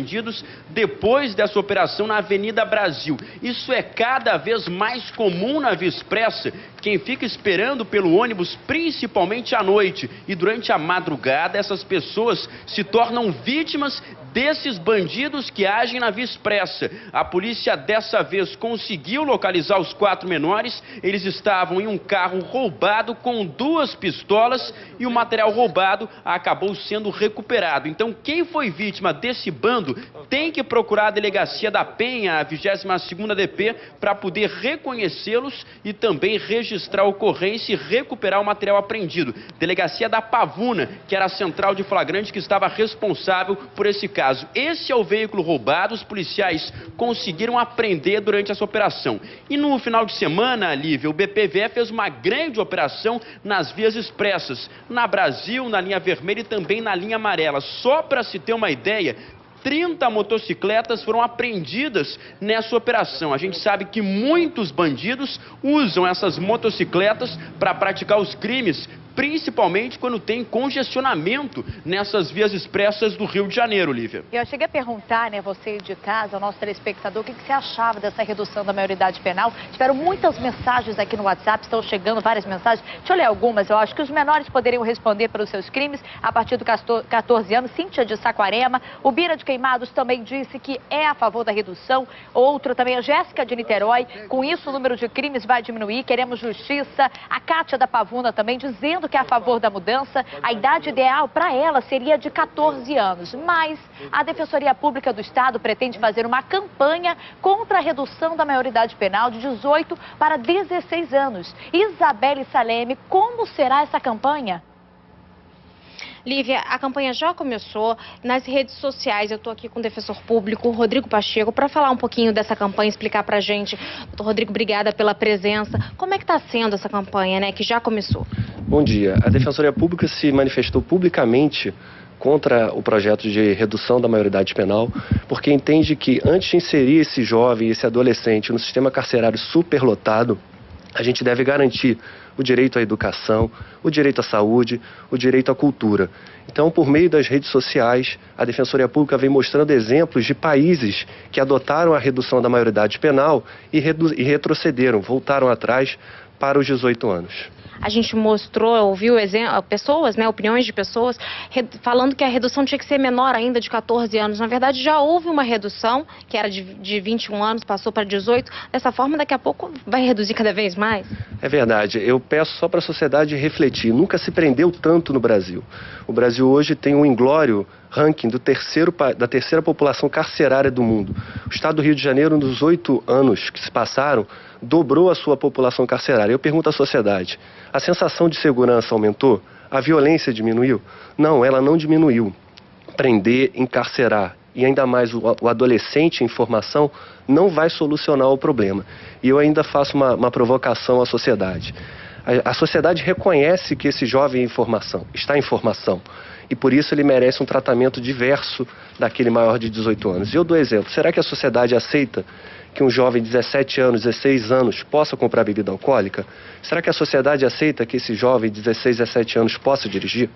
[SPEAKER 2] depois dessa operação na Avenida Brasil. Isso é cada vez mais comum na Via Expressa. Quem fica esperando pelo ônibus, principalmente à noite e durante a madrugada, essas pessoas se tornam vítimas desses bandidos que agem na Via Expressa. A polícia dessa vez conseguiu localizar os 4 menores. Eles estavam em um carro roubado com 2 pistolas e o material roubado acabou sendo recuperado. Então quem foi vítima desse bando tem que procurar a delegacia da Penha, a 22ª DP, para poder reconhecê-los e também registrar a ocorrência e recuperar o material apreendido. Delegacia da Pavuna, que era a central de flagrante que estava responsável por esse caso. Esse é o veículo roubado, os policiais conseguiram apreender durante essa operação. E no final de semana, Lívia, o BPVE fez uma grande operação nas vias expressas, na Brasil, na linha vermelha e também na linha amarela. Só para se ter uma ideia, 30 motocicletas foram apreendidas nessa operação. A gente sabe que muitos bandidos usam essas motocicletas para praticar os crimes, principalmente quando tem congestionamento nessas vias expressas do Rio de Janeiro, Lívia.
[SPEAKER 1] Eu cheguei a perguntar, né, você de casa, ao nosso telespectador, o que você achava dessa redução da maioridade penal. Tiveram muitas mensagens aqui no WhatsApp, estão chegando várias mensagens. Deixa eu ler algumas. Eu acho que os menores poderiam responder pelos seus crimes a partir dos 14 anos. Cíntia de Saquarema, o Bira de Queimados também disse que é a favor da redução. Outro também, a Jéssica de Niterói, com isso o número de crimes vai diminuir, queremos justiça. A Cátia da Pavuna também dizendo que é a favor da mudança. A idade ideal para ela seria de 14 anos. Mas a Defensoria Pública do Estado pretende fazer uma campanha contra a redução da maioridade penal de 18 para 16 anos. Isabelle Saleme, como será essa campanha?
[SPEAKER 4] Lívia, a campanha já começou nas redes sociais. Eu estou aqui com o defensor público, Rodrigo Pacheco, para falar um pouquinho dessa campanha, explicar para a gente. Doutor Rodrigo, obrigada pela presença. Como é que está sendo essa campanha, né, que já começou?
[SPEAKER 23] Bom dia. A Defensoria Pública se manifestou publicamente contra o projeto de redução da maioridade penal, porque entende que antes de inserir esse jovem, esse adolescente no sistema carcerário superlotado, a gente deve garantir o direito à educação, o direito à saúde, o direito à cultura. Então, por meio das redes sociais, a Defensoria Pública vem mostrando exemplos de países que adotaram a redução da maioridade penal e retrocederam, voltaram atrás para os 18 anos.
[SPEAKER 4] A gente mostrou, ouviu pessoas, né, opiniões de pessoas falando que a redução tinha que ser menor ainda, de 14 anos. Na verdade, já houve uma redução, que era de 21 anos, passou para 18. Dessa forma, daqui a pouco vai reduzir cada vez mais?
[SPEAKER 23] É verdade. Eu peço só para a sociedade refletir. Nunca se prendeu tanto no Brasil. O Brasil hoje tem um inglório ranking da terceira população carcerária do mundo. O estado do Rio de Janeiro, nos 8 anos que se passaram, dobrou a sua população carcerária. Eu pergunto à sociedade, a sensação de segurança aumentou? A violência diminuiu? Não, ela não diminuiu. Prender, encarcerar e ainda mais o adolescente em formação não vai solucionar o problema. E eu ainda faço uma provocação à sociedade. A sociedade reconhece que esse jovem está em formação. E por isso ele merece um tratamento diverso daquele maior de 18 anos. E eu dou exemplo. Será que a sociedade aceita que um jovem de 17 anos, 16 anos possa comprar bebida alcoólica? Será que a sociedade aceita que esse jovem de 16, 17 anos possa dirigir?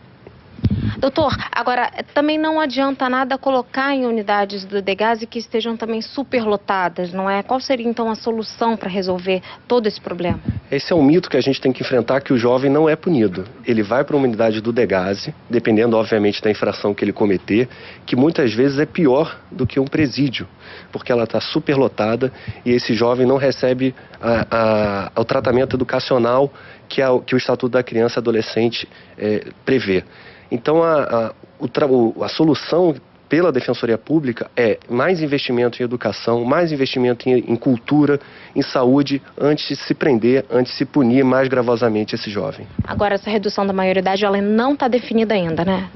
[SPEAKER 4] Doutor, agora, também não adianta nada colocar em unidades do Degase que estejam também superlotadas, não é? Qual seria, então, a solução para resolver todo esse problema?
[SPEAKER 23] Esse é um mito que a gente tem que enfrentar, que o jovem não é punido. Ele vai para uma unidade do Degase, dependendo, obviamente, da infração que ele cometer, que muitas vezes é pior do que um presídio, porque ela está superlotada e esse jovem não recebe o tratamento educacional que o Estatuto da Criança e Adolescente prevê. Então, a solução pela Defensoria Pública é mais investimento em educação, mais investimento em cultura, em saúde, antes de se prender, antes de se punir mais gravosamente esse jovem.
[SPEAKER 4] Agora, essa redução da maioridade, ela não está definida ainda, né?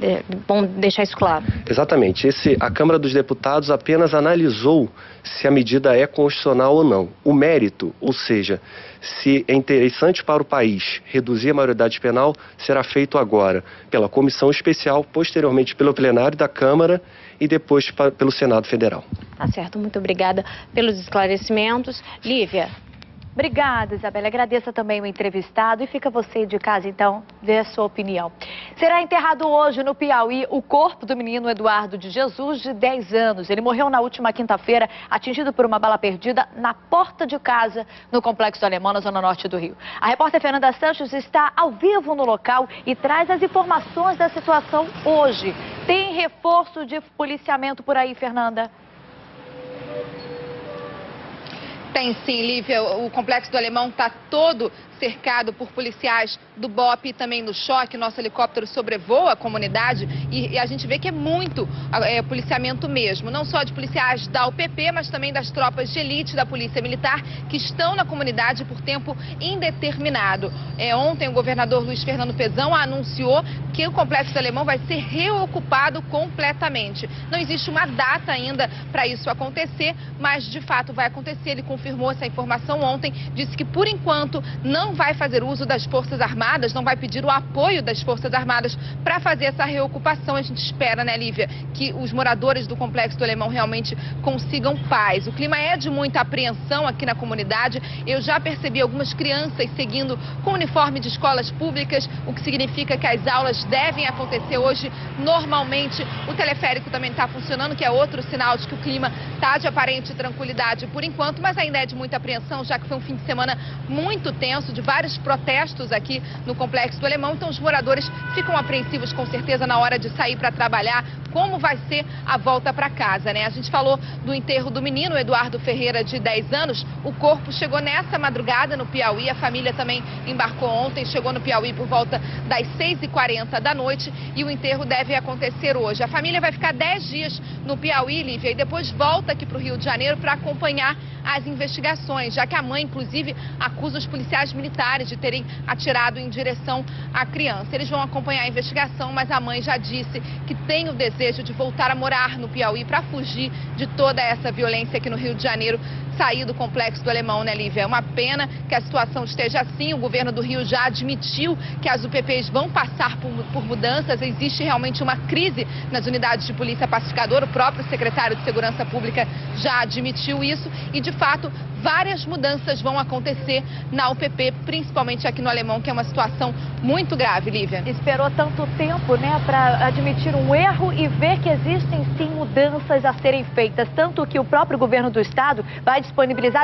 [SPEAKER 4] Bom deixar isso claro.
[SPEAKER 23] Exatamente. A Câmara dos Deputados apenas analisou se a medida é constitucional ou não. O mérito, ou seja, se é interessante para o país reduzir a maioridade penal, será feito agora pela Comissão Especial, posteriormente pelo plenário da Câmara e depois pelo Senado Federal.
[SPEAKER 4] Tá certo, muito obrigada pelos esclarecimentos. Lívia.
[SPEAKER 1] Obrigada, Isabela. Agradeço também o entrevistado e fica você de casa, então, ver a sua opinião. Será enterrado hoje no Piauí o corpo do menino Eduardo de Jesus, de 10 anos. Ele morreu na última quinta-feira, atingido por uma bala perdida na porta de casa, no Complexo do Alemão, na zona norte do Rio. A repórter Fernanda Santos está ao vivo no local e traz as informações da situação hoje. Tem reforço de policiamento por aí, Fernanda?
[SPEAKER 3] Tem sim, Lívia. O Complexo do Alemão está todo cercado por policiais do BOP e também do Choque. Nosso helicóptero sobrevoa a comunidade e a gente vê que é muito policiamento mesmo. Não só de policiais da UPP, mas também das tropas de elite da Polícia Militar que estão na comunidade por tempo indeterminado. Ontem o governador Luiz Fernando Pezão anunciou que o Complexo do Alemão vai ser reocupado completamente. Não existe uma data ainda para isso acontecer, mas de fato vai acontecer. Ele confirmou essa informação ontem, disse que por enquanto não vai fazer uso das Forças Armadas, não vai pedir o apoio das Forças Armadas para fazer essa reocupação. A gente espera, né, Lívia, que os moradores do Complexo do Alemão realmente consigam paz. O clima é de muita apreensão aqui na comunidade. Eu já percebi algumas crianças seguindo com uniforme de escolas públicas, o que significa que as aulas devem acontecer hoje normalmente. O teleférico também está funcionando, que é outro sinal de que o clima está de aparente tranquilidade por enquanto, mas ainda é de muita apreensão, já que foi um fim de semana muito tenso, de vários protestos aqui no Complexo do Alemão. Então os moradores ficam apreensivos com certeza na hora de sair para trabalhar, como vai ser a volta para casa, né? A gente falou do enterro do menino Eduardo Ferreira, de 10 anos. O corpo chegou nessa madrugada no Piauí, a família também embarcou ontem, chegou no Piauí por volta das 6h40 da noite e o enterro deve acontecer hoje. A família vai ficar 10 dias no Piauí, Lívia, e depois volta aqui para o Rio de Janeiro para acompanhar as investigações, já que a mãe, inclusive, acusa os policiais militares de terem atirado em direção à criança. Eles vão acompanhar a investigação, mas a mãe já disse que tem o desejo de voltar a morar no Piauí para fugir de toda essa violência aqui no Rio de Janeiro, sair do Complexo do Alemão, né, Lívia? É uma pena que a situação esteja assim. O governo do Rio já admitiu que as UPPs vão passar por mudanças. Existe realmente uma crise nas unidades de polícia pacificadora. O próprio secretário de Segurança Pública já admitiu isso e, de fato, várias mudanças vão acontecer na UPP, principalmente aqui no Alemão, que é uma situação muito grave, Lívia.
[SPEAKER 1] Esperou tanto tempo, né, para admitir um erro e ver que existem sim mudanças a serem feitas, tanto que o próprio governo do estado vai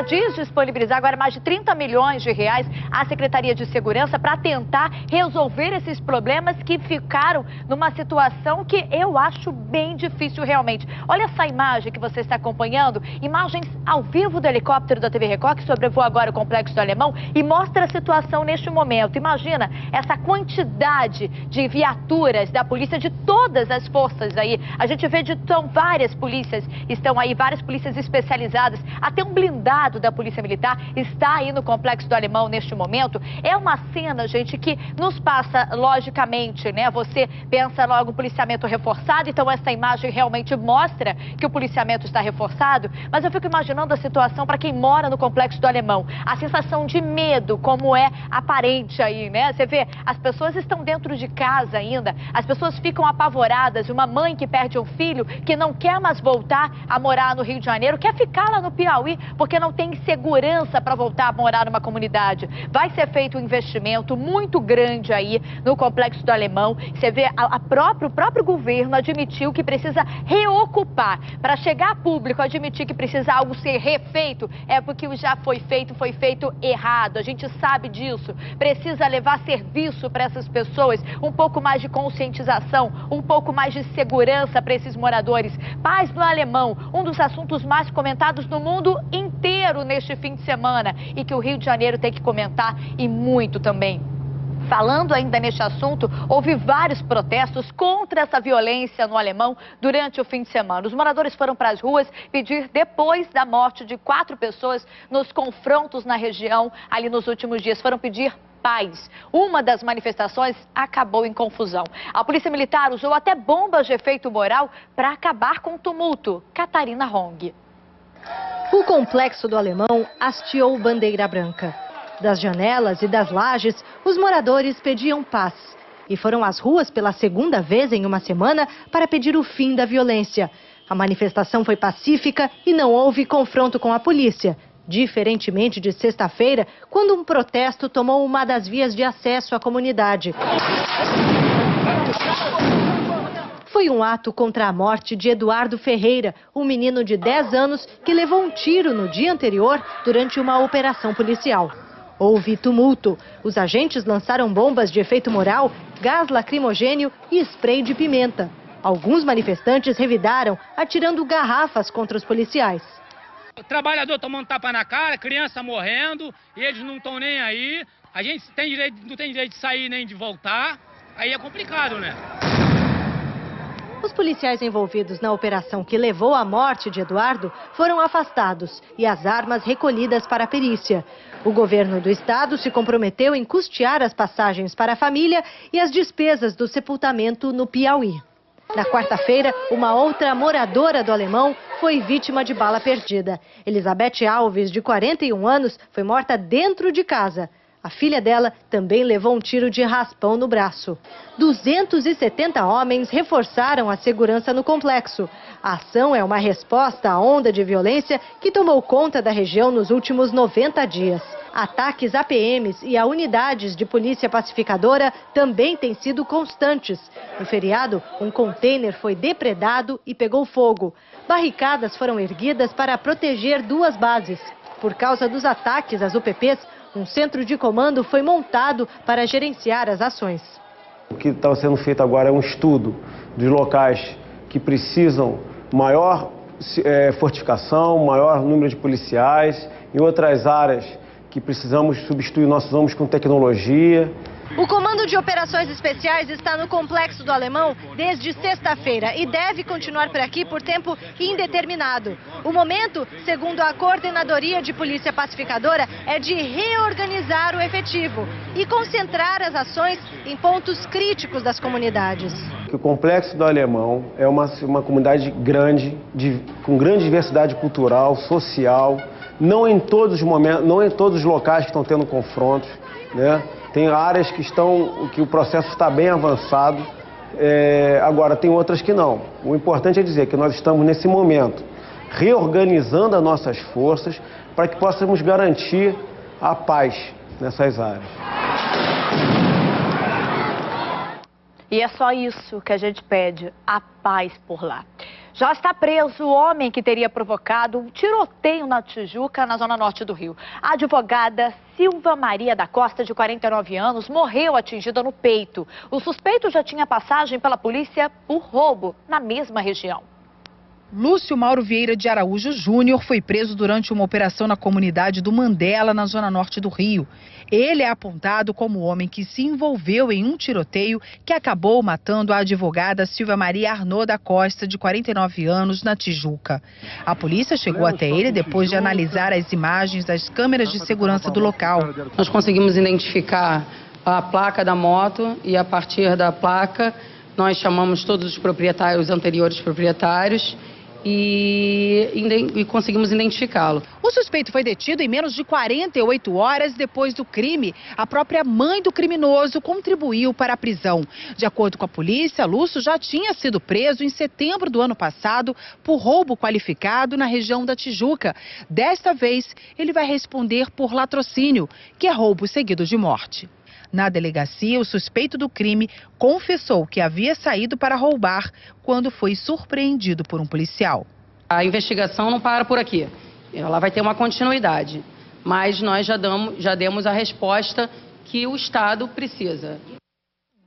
[SPEAKER 1] diz disponibilizar agora mais de 30 milhões de reais à Secretaria de Segurança para tentar resolver esses problemas que ficaram numa situação que eu acho bem difícil realmente. Olha essa imagem que você está acompanhando, imagens ao vivo do helicóptero da TV Record, que sobrevoa agora o Complexo do Alemão e mostra a situação neste momento. Imagina essa quantidade de viaturas da polícia, de todas as forças aí. A gente vê várias polícias estão aí, várias polícias especializadas, até um blindado da Polícia Militar está aí no Complexo do Alemão neste momento. É uma cena, gente, que nos passa logicamente, né? Você pensa logo no policiamento reforçado, então essa imagem realmente mostra que o policiamento está reforçado, mas eu fico imaginando a situação situação para quem mora no Complexo do Alemão. A sensação de medo, como é aparente aí, né? Você vê, as pessoas estão dentro de casa ainda, as pessoas ficam apavoradas. Uma mãe que perde um filho, que não quer mais voltar a morar no Rio de Janeiro, quer ficar lá no Piauí, porque não tem segurança para voltar a morar numa comunidade. Vai ser feito um investimento muito grande aí no Complexo do Alemão. Você vê, o próprio governo admitiu que precisa reocupar. Para chegar a público, admitir que precisa algo ser refeito, é porque o já foi feito errado. A gente sabe disso. Precisa levar serviço para essas pessoas, um pouco mais de conscientização, um pouco mais de segurança para esses moradores. Paz no Alemão, um dos assuntos mais comentados no mundo inteiro neste fim de semana e que o Rio de Janeiro tem que comentar e muito também. Falando ainda neste assunto, houve vários protestos contra essa violência no Alemão durante o fim de semana. Os moradores foram para as ruas pedir, depois da morte de 4 pessoas nos confrontos na região ali nos últimos dias, foram pedir paz. Uma das manifestações acabou em confusão. A Polícia Militar usou até bombas de efeito moral para acabar com o tumulto. Catarina Hong.
[SPEAKER 5] O Complexo do Alemão hasteou bandeira branca. Das janelas e das lajes, os moradores pediam paz. E foram às ruas pela segunda vez em uma semana para pedir o fim da violência. A manifestação foi pacífica e não houve confronto com a polícia. Diferentemente de sexta-feira, quando um protesto tomou uma das vias de acesso à comunidade. Foi um ato contra a morte de Eduardo Ferreira, um menino de 10 anos que levou um tiro no dia anterior durante uma operação policial. Houve tumulto. Os agentes lançaram bombas de efeito moral, gás lacrimogênio e spray de pimenta. Alguns manifestantes revidaram, atirando garrafas contra os policiais.
[SPEAKER 6] O trabalhador tomando tapa na cara, criança morrendo, e eles não estão nem aí. A gente não tem direito de sair nem de voltar. Aí é complicado, né?
[SPEAKER 5] Os policiais envolvidos na operação que levou à morte de Eduardo foram afastados e as armas recolhidas para a perícia. O governo do estado se comprometeu em custear as passagens para a família e as despesas do sepultamento no Piauí. Na quarta-feira, uma outra moradora do Alemão foi vítima de bala perdida. Elizabeth Alves, de 41 anos, foi morta dentro de casa. A filha dela também levou um tiro de raspão no braço. 270 homens reforçaram a segurança no complexo. A ação é uma resposta à onda de violência que tomou conta da região nos últimos 90 dias. Ataques a PMs e a unidades de polícia pacificadora também têm sido constantes. No feriado, um container foi depredado e pegou fogo. Barricadas foram erguidas para proteger 2 bases. Por causa dos ataques às UPPs, um centro de comando foi montado para gerenciar as ações.
[SPEAKER 8] O que está sendo feito agora é um estudo de locais que precisam maior fortificação, maior número de policiais, em outras áreas que precisamos substituir nossos homens com tecnologia.
[SPEAKER 5] O Comando de Operações Especiais está no Complexo do Alemão desde sexta-feira e deve continuar por aqui por tempo indeterminado. O momento, segundo a Coordenadoria de Polícia Pacificadora, é de reorganizar o efetivo e concentrar as ações em pontos críticos das comunidades.
[SPEAKER 8] O Complexo do Alemão é uma comunidade grande, com grande diversidade cultural, social, não em todos os momentos, não em todos os locais que estão tendo confrontos, né? Tem áreas que o processo está bem avançado, agora tem outras que não. O importante é dizer que nós estamos nesse momento reorganizando as nossas forças para que possamos garantir a paz nessas áreas.
[SPEAKER 1] E é só isso que a gente pede, a paz por lá. Já está preso o homem que teria provocado um tiroteio na Tijuca, na zona norte do Rio. A advogada Silva Maria da Costa, de 49 anos, morreu atingida no peito. O suspeito já tinha passagem pela polícia por roubo na mesma região.
[SPEAKER 24] Lúcio Mauro Vieira de Araújo Júnior foi preso durante uma operação na comunidade do Mandela, na zona norte do Rio. Ele é apontado como o homem que se envolveu em um tiroteio que acabou matando a advogada Silva Maria Arnaud da Costa, de 49 anos, na Tijuca. A polícia chegou até ele depois de analisar as imagens das câmeras de segurança do local.
[SPEAKER 25] Nós conseguimos identificar a placa da moto e, a partir da placa, nós chamamos todos os proprietários, os anteriores proprietários, e conseguimos identificá-lo.
[SPEAKER 24] O suspeito foi detido em menos de 48 horas depois do crime. A própria mãe do criminoso contribuiu para a prisão. De acordo com a polícia, Lúcio já tinha sido preso em setembro do ano passado por roubo qualificado na região da Tijuca. Desta vez, ele vai responder por latrocínio, que é roubo seguido de morte. Na delegacia, o suspeito do crime confessou que havia saído para roubar quando foi surpreendido por um policial.
[SPEAKER 25] A investigação não para por aqui. Ela vai ter uma continuidade, mas nós já demos a resposta que o Estado precisa.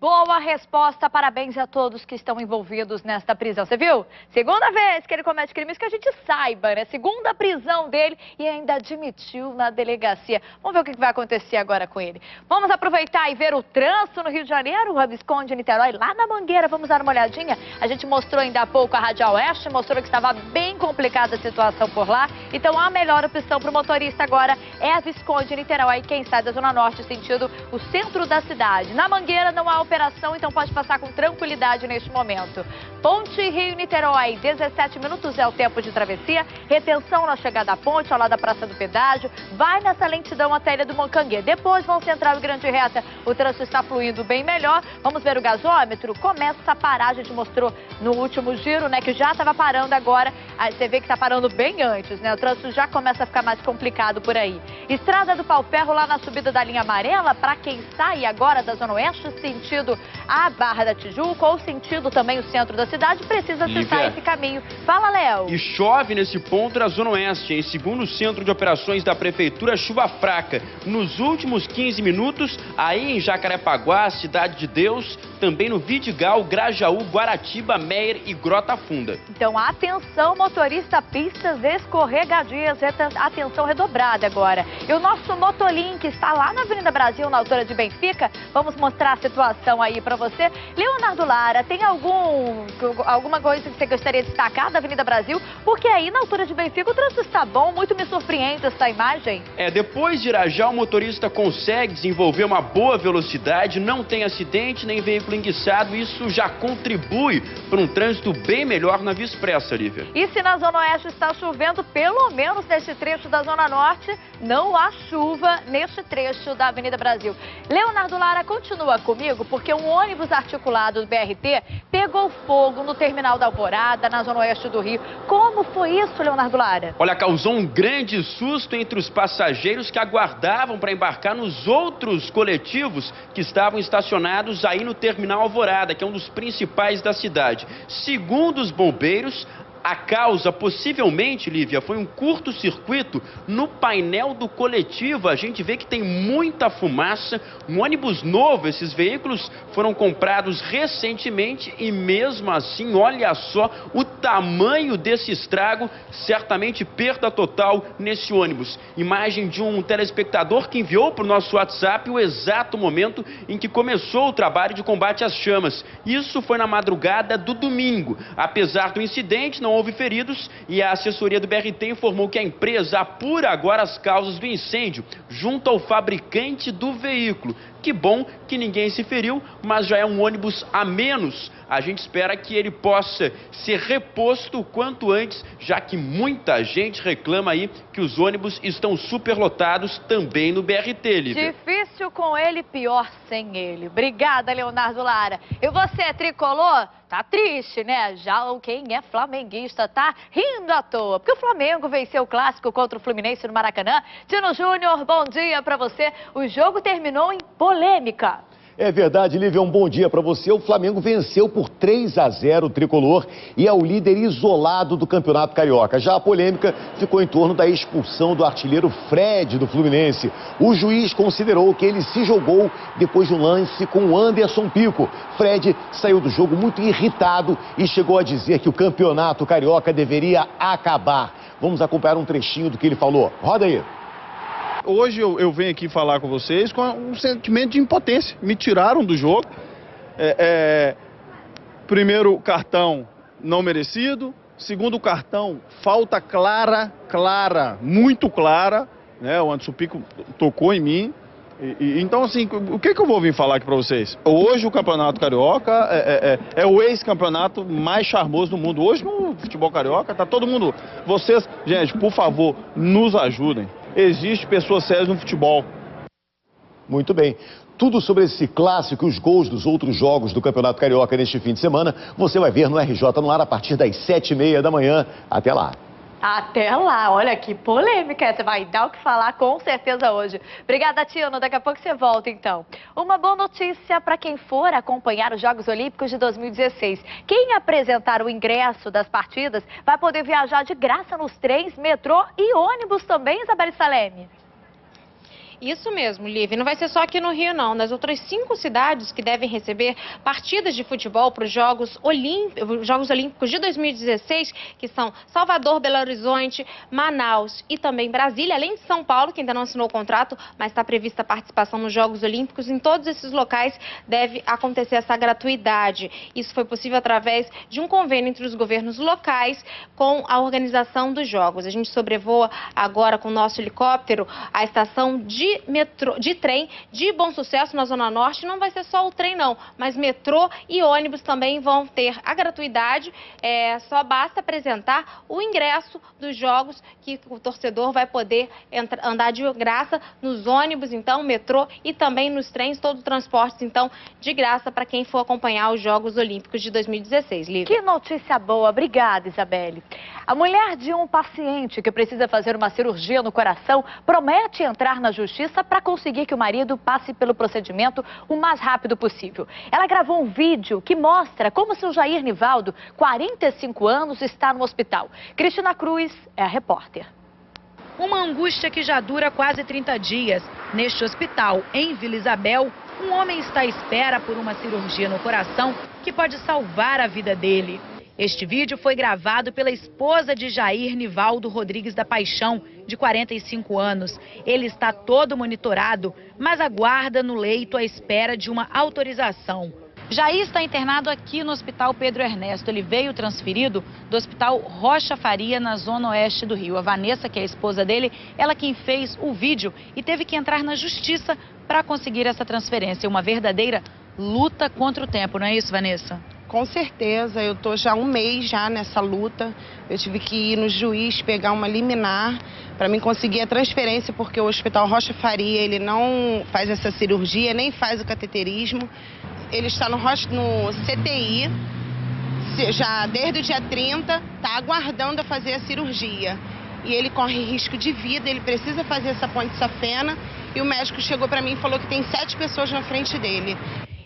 [SPEAKER 1] Boa resposta, parabéns a todos que estão envolvidos nesta prisão. Você viu? Segunda vez que ele comete crimes, que a gente saiba, né? Segunda prisão dele e ainda admitiu na delegacia. Vamos ver o que vai acontecer agora com ele. Vamos aproveitar e ver o trânsito no Rio de Janeiro, o Visconde, Niterói, lá na Mangueira. Vamos dar uma olhadinha. A gente mostrou ainda há pouco a Radial Oeste, mostrou que estava bem complicada a situação por lá. Então a melhor opção para o motorista agora é a Visconde, Niterói, quem sai da Zona Norte, sentido o centro da cidade. Na Mangueira não há operação, então pode passar com tranquilidade neste momento. Ponte Rio-Niterói, 17 minutos é o tempo de travessia. Retenção na chegada à ponte, ao lado da Praça do Pedágio. Vai nessa lentidão até a Ilha do Moncanguê. Depois vão Central e Grande Reta. O trânsito está fluindo bem melhor. Vamos ver o gasômetro. Começa a parar. A gente mostrou no último giro, né, que já estava parando agora. Aí você vê que está parando bem antes, né? O trânsito já começa a ficar mais complicado por aí. Estrada do Pau-Ferro, lá na subida da linha amarela, para quem sai agora da Zona Oeste, sentido a Barra da Tijuca ou sentido também o centro da cidade, precisa acessar esse caminho. Fala, Léo.
[SPEAKER 2] E chove nesse ponto da Zona Oeste, em segundo o Centro de Operações da Prefeitura, chuva fraca. Nos últimos 15 minutos, aí em Jacarepaguá, Cidade de Deus, também no Vidigal, Grajaú, Guaratiba, Meier e Grota Funda.
[SPEAKER 1] Então, atenção, motorista, pistas escorregadias, atenção redobrada agora. E o nosso Motolink está lá na Avenida Brasil, na altura de Benfica. Vamos mostrar a situação aí para você. Leonardo Lara, tem alguma coisa que você gostaria de destacar da Avenida Brasil? Porque aí na altura de Benfica o trânsito está bom, muito me surpreende essa imagem.
[SPEAKER 2] Depois de Irajá, o motorista consegue desenvolver uma boa velocidade, não tem acidente nem veículo enguiçado, isso já contribui para um trânsito bem melhor na Via Expressa, Lívia.
[SPEAKER 1] E se na Zona Oeste está chovendo, pelo menos nesse trecho da Zona Norte, não há chuva neste trecho da Avenida Brasil. Leonardo Lara, continua comigo, porque um ônibus articulado do BRT pegou fogo no terminal da Alvorada, na Zona Oeste do Rio. Como foi isso, Leonardo Lara?
[SPEAKER 2] Olha, causou um grande susto entre os passageiros que aguardavam para embarcar nos outros coletivos que estavam estacionados aí no terminal Alvorada, que é um dos principais da cidade. Segundo os bombeiros, a causa, possivelmente, Lívia, foi um curto-circuito no painel do coletivo. A gente vê que tem muita fumaça, um ônibus novo, esses veículos foram comprados recentemente e mesmo assim, olha só o tamanho desse estrago, certamente perda total nesse ônibus. Imagem de um telespectador que enviou para o nosso WhatsApp o exato momento em que começou o trabalho de combate às chamas. Isso foi na madrugada do domingo. Apesar do incidente, não houve feridos e a assessoria do BRT informou que a empresa apura agora as causas do incêndio junto ao fabricante do veículo. Que bom que ninguém se feriu, mas já é um ônibus a menos. A gente espera que ele possa ser reposto o quanto antes, já que muita gente reclama aí que os ônibus estão superlotados também no BRT, Lívia.
[SPEAKER 1] Difícil com ele, pior sem ele. Obrigada, Leonardo Lara. E você, tricolor? Tá triste, né? Já quem é flamenguista tá rindo à toa, porque o Flamengo venceu o clássico contra o Fluminense no Maracanã. Tino Júnior, bom dia pra você. O jogo terminou em polêmica.
[SPEAKER 7] É verdade, Lívia, um bom dia para você. O Flamengo venceu por 3-0 o Tricolor e é o líder isolado do Campeonato Carioca. Já a polêmica ficou em torno da expulsão do artilheiro Fred do Fluminense. O juiz considerou que ele se jogou depois de um lance com o Anderson Pico. Fred saiu do jogo muito irritado e chegou a dizer que o Campeonato Carioca deveria acabar. Vamos acompanhar um trechinho do que ele falou. Roda aí.
[SPEAKER 9] Hoje eu venho aqui falar com vocês com um sentimento de impotência. Me tiraram do jogo. Primeiro cartão não merecido. Segundo cartão, falta clara, muito clara. Né? O Anderson Pico tocou em mim. Então, assim, o que eu vou vir falar aqui para vocês? Hoje o Campeonato Carioca é o ex-campeonato mais charmoso do mundo. Hoje no futebol carioca tá todo mundo... Vocês, gente, por favor, nos ajudem. Existem pessoas sérias no futebol.
[SPEAKER 7] Muito bem. Tudo sobre esse clássico e os gols dos outros jogos do Campeonato Carioca neste fim de semana, você vai ver no RJ no ar a partir das 7h30 da manhã. Até lá.
[SPEAKER 1] Até lá, olha que polêmica, você vai dar o que falar com certeza hoje. Obrigada, Tino, daqui a pouco você volta então. Uma boa notícia para quem for acompanhar os Jogos Olímpicos de 2016. Quem apresentar o ingresso das partidas vai poder viajar de graça nos trens, metrô e ônibus também, Isabelle Salemi.
[SPEAKER 4] Isso mesmo, Lívia. Não vai ser só aqui no Rio, não. Nas outras 5 cidades que devem receber partidas de futebol para os Jogos Olímpicos de 2016, que são Salvador, Belo Horizonte, Manaus e também Brasília, além de São Paulo, que ainda não assinou o contrato, mas está prevista a participação nos Jogos Olímpicos. Em todos esses locais deve acontecer essa gratuidade. Isso foi possível através de um convênio entre os governos locais com a organização dos Jogos. A gente sobrevoa agora com o nosso helicóptero a estação de trem de Bom Sucesso na Zona Norte. Não vai ser só o trem não, mas metrô e ônibus também vão ter a gratuidade. Só basta apresentar o ingresso dos jogos que o torcedor vai poder andar de graça nos ônibus, então, metrô e também nos trens, todo o transporte, então, de graça para quem for acompanhar os Jogos Olímpicos de 2016. Lívia.
[SPEAKER 1] Que notícia boa, obrigada, Isabelle. A mulher de um paciente que precisa fazer uma cirurgia no coração promete entrar na justiça para conseguir que o marido passe pelo procedimento o mais rápido possível. Ela gravou um vídeo que mostra como seu Jair Nivaldo, 45 anos, está no hospital. Cristina Cruz é a repórter.
[SPEAKER 10] Uma angústia que já dura quase 30 dias. Neste hospital, em Vila Isabel, um homem está à espera por uma cirurgia no coração que pode salvar a vida dele. Este vídeo foi gravado pela esposa de Jair Nivaldo Rodrigues da Paixão, de 45 anos. Ele está todo monitorado, mas aguarda no leito à espera de uma autorização. Jair está internado aqui no Hospital Pedro Ernesto. Ele veio transferido do Hospital Rocha Faria, na zona oeste do Rio. A Vanessa, que é a esposa dele, ela quem fez o vídeo e teve que entrar na justiça para conseguir essa transferência. Uma verdadeira luta contra o tempo, não é isso, Vanessa?
[SPEAKER 11] Com certeza, eu estou já há um mês já nessa luta. Eu tive que ir no juiz pegar uma liminar para mim conseguir a transferência, porque o Hospital Rocha Faria, ele não faz essa cirurgia, nem faz o cateterismo. Ele está no CTI, já desde o dia 30, está aguardando a fazer a cirurgia. E ele corre risco de vida, ele precisa fazer essa ponte safena. E o médico chegou para mim e falou que tem 7 pessoas na frente dele.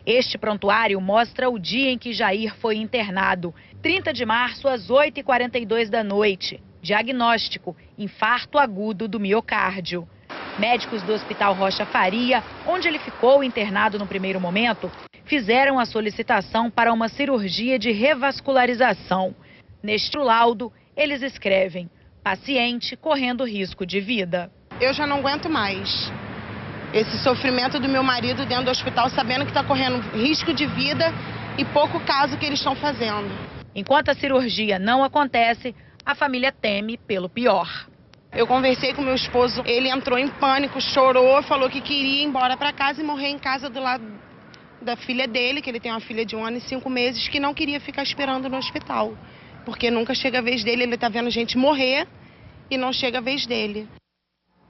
[SPEAKER 10] Este prontuário mostra o dia em que Jair foi internado, 30 de março, às 8h42 da noite. Diagnóstico: infarto agudo do miocárdio. Médicos do Hospital Rocha Faria, onde ele ficou internado no primeiro momento, fizeram a solicitação para uma cirurgia de revascularização. Neste laudo, eles escrevem: paciente correndo risco de vida.
[SPEAKER 11] Eu já não aguento mais esse sofrimento do meu marido dentro do hospital, sabendo que está correndo risco de vida e pouco caso que eles estão fazendo.
[SPEAKER 10] Enquanto a cirurgia não acontece, a família teme pelo pior.
[SPEAKER 11] Eu conversei com meu esposo, ele entrou em pânico, chorou, falou que queria ir embora para casa e morrer em casa do lado da filha dele, que ele tem uma filha de 1 ano e 5 meses, que não queria ficar esperando no hospital. Porque nunca chega a vez dele, ele está vendo gente morrer e não chega a vez dele.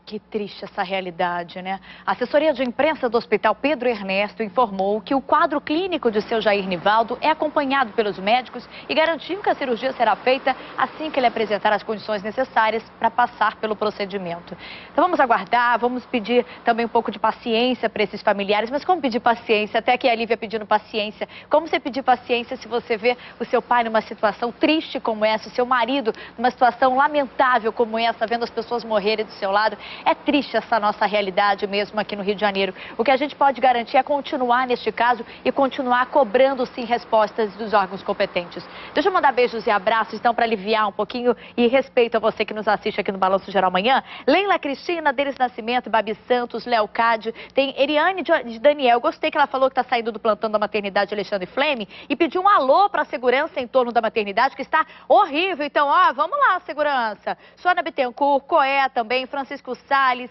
[SPEAKER 1] Que triste essa realidade, né? A assessoria de imprensa do Hospital Pedro Ernesto informou que o quadro clínico de seu Jair Nivaldo é acompanhado pelos médicos e garantiu que a cirurgia será feita assim que ele apresentar as condições necessárias para passar pelo procedimento. Então vamos aguardar, vamos pedir também um pouco de paciência para esses familiares. Mas como pedir paciência? Até aqui a Lívia pedindo paciência. Como você pedir paciência se você vê o seu pai numa situação triste como essa, o seu marido numa situação lamentável como essa, vendo as pessoas morrerem do seu lado? É triste essa nossa realidade mesmo aqui no Rio de Janeiro. O que a gente pode garantir é continuar neste caso e continuar cobrando sim respostas dos órgãos competentes. Deixa eu mandar beijos e abraços então para aliviar um pouquinho e respeito a você que nos assiste aqui no Balanço Geral amanhã. Leila Cristina, Denis Nascimento, Babi Santos, Léo Cade, tem Eriane de Daniel. Gostei que ela falou que está saindo do plantão da maternidade Alexandre Fleme e pediu um alô para a segurança em torno da maternidade que está horrível. Então, ó, vamos lá, segurança. Sônia Bittencourt, Coé também, Francisco Salles,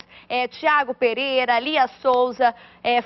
[SPEAKER 1] Tiago Pereira, Lia Souza,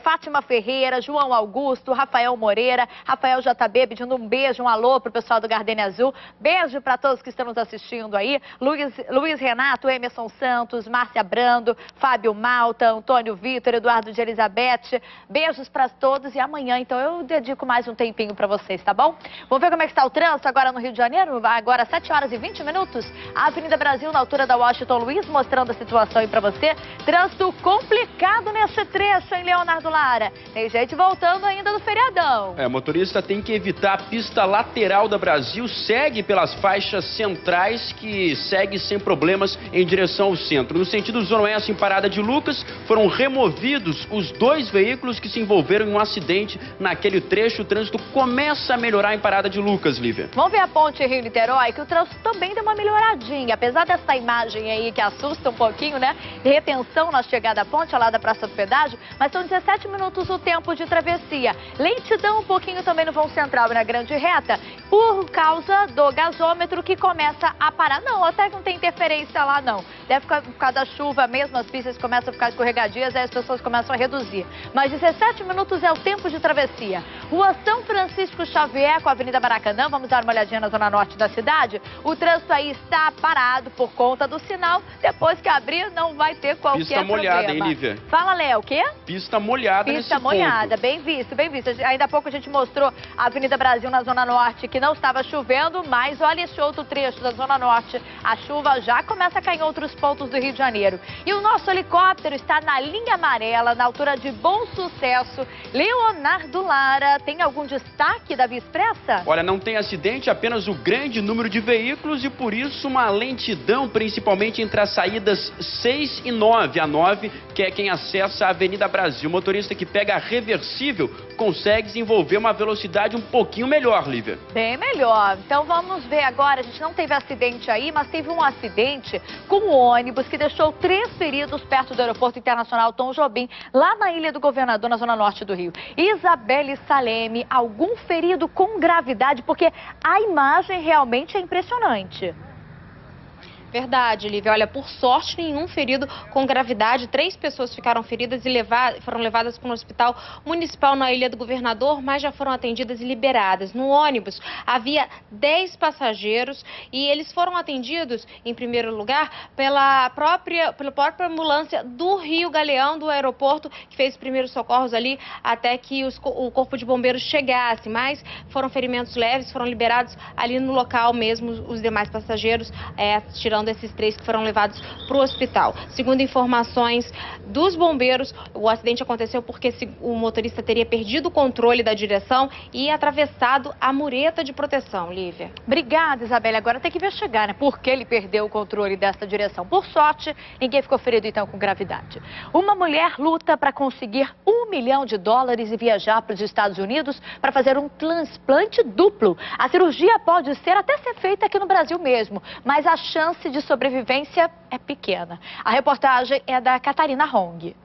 [SPEAKER 1] Fátima Ferreira, João Augusto, Rafael Moreira, Rafael JB pedindo um beijo, um alô pro pessoal do Gardenia Azul. Beijo para todos que estão nos assistindo aí. Luiz Renato, Emerson Santos, Márcia Brando, Fábio Malta, Antônio Vitor, Eduardo de Elizabeth. Beijos para todos e amanhã, então, eu dedico mais um tempinho para vocês, tá bom? Vamos ver como é que está o trânsito agora no Rio de Janeiro? Agora 7 horas e 20 minutos. A Avenida Brasil, na altura da Washington Luiz, mostrando a situação aí para você. Trânsito complicado nesse trecho, hein, Leonardo Lara? Tem gente voltando ainda do feriadão.
[SPEAKER 2] Motorista tem que evitar a pista lateral da Brasil, segue pelas faixas centrais, que segue sem problemas em direção ao centro. No sentido Zona Oeste, em Parada de Lucas, foram removidos os 2 veículos que se envolveram em um acidente naquele trecho. O trânsito começa a melhorar em Parada de Lucas, Lívia.
[SPEAKER 1] Vamos ver a ponte Rio-Niterói, que o trânsito também deu uma melhoradinha. Apesar dessa imagem aí que assusta um pouquinho, né? De retenção na chegada à ponte, lá da Praça do Pedágio, mas são 17 minutos o tempo de travessia. Lentidão um pouquinho também no vão central e na grande reta, por causa do gasômetro que começa a parar. Não, até que não tem interferência lá, não. Deve ficar por causa da chuva mesmo, as pistas começam a ficar escorregadias, aí as pessoas começam a reduzir. Mas 17 minutos é o tempo de travessia. Rua São Francisco Xavier com a Avenida Maracanã, vamos dar uma olhadinha na zona norte da cidade. O trânsito aí está parado por conta do sinal. Depois que abrir, não vai ter qualquer
[SPEAKER 2] Pista molhada,
[SPEAKER 1] problema.
[SPEAKER 2] hein, Lívia?
[SPEAKER 1] Fala, Léo, o quê?
[SPEAKER 2] Pista molhada nesse
[SPEAKER 1] Pista molhada, bem visto, bem visto. Ainda há pouco a gente mostrou a Avenida Brasil na Zona Norte, que não estava chovendo, mas olha esse outro trecho da Zona Norte. A chuva já começa a cair em outros pontos do Rio de Janeiro. E o nosso helicóptero está na linha amarela, na altura de Bom Sucesso. Leonardo Lara, tem algum destaque da Via Expressa?
[SPEAKER 2] Olha, não tem acidente, apenas o grande número de veículos e por isso uma lentidão, principalmente entre as saídas 6 e 9. A 9, que é quem acessa a Avenida Brasil. O motorista que pega a reversível consegue desenvolver uma velocidade um pouquinho melhor, Lívia.
[SPEAKER 1] Bem melhor. Então vamos ver agora, a gente não teve acidente aí, mas teve um acidente com um ônibus que deixou 3 feridos perto do Aeroporto Internacional Tom Jobim, lá na Ilha do Governador, na zona norte do Rio. Isabelle Saleme, algum ferido com gravidade? Porque a imagem realmente é impressionante.
[SPEAKER 4] Verdade, Lívia. Olha, por sorte, nenhum ferido com gravidade. 3 pessoas ficaram feridas e foram levadas para um hospital municipal na Ilha do Governador, mas já foram atendidas e liberadas. No ônibus havia 10 passageiros e eles foram atendidos, em primeiro lugar, pela própria ambulância do Rio Galeão, do aeroporto, que fez os primeiros socorros ali até que o corpo de bombeiros chegasse. Mas foram ferimentos leves, foram liberados ali no local mesmo os demais passageiros, tirando esses 3 que foram levados para o hospital. Segundo informações dos bombeiros, o acidente aconteceu porque o motorista teria perdido o controle da direção e atravessado a mureta de proteção, Lívia.
[SPEAKER 1] Obrigada, Isabelle. Agora tem que investigar, né? Por que ele perdeu o controle dessa direção. Por sorte, ninguém ficou ferido, então, com gravidade. Uma mulher luta para conseguir $1 milhão e viajar para os Estados Unidos para fazer um transplante duplo. A cirurgia pode até ser feita aqui no Brasil mesmo, mas a chance de sobrevivência é pequena. A reportagem é da Catarina Hong.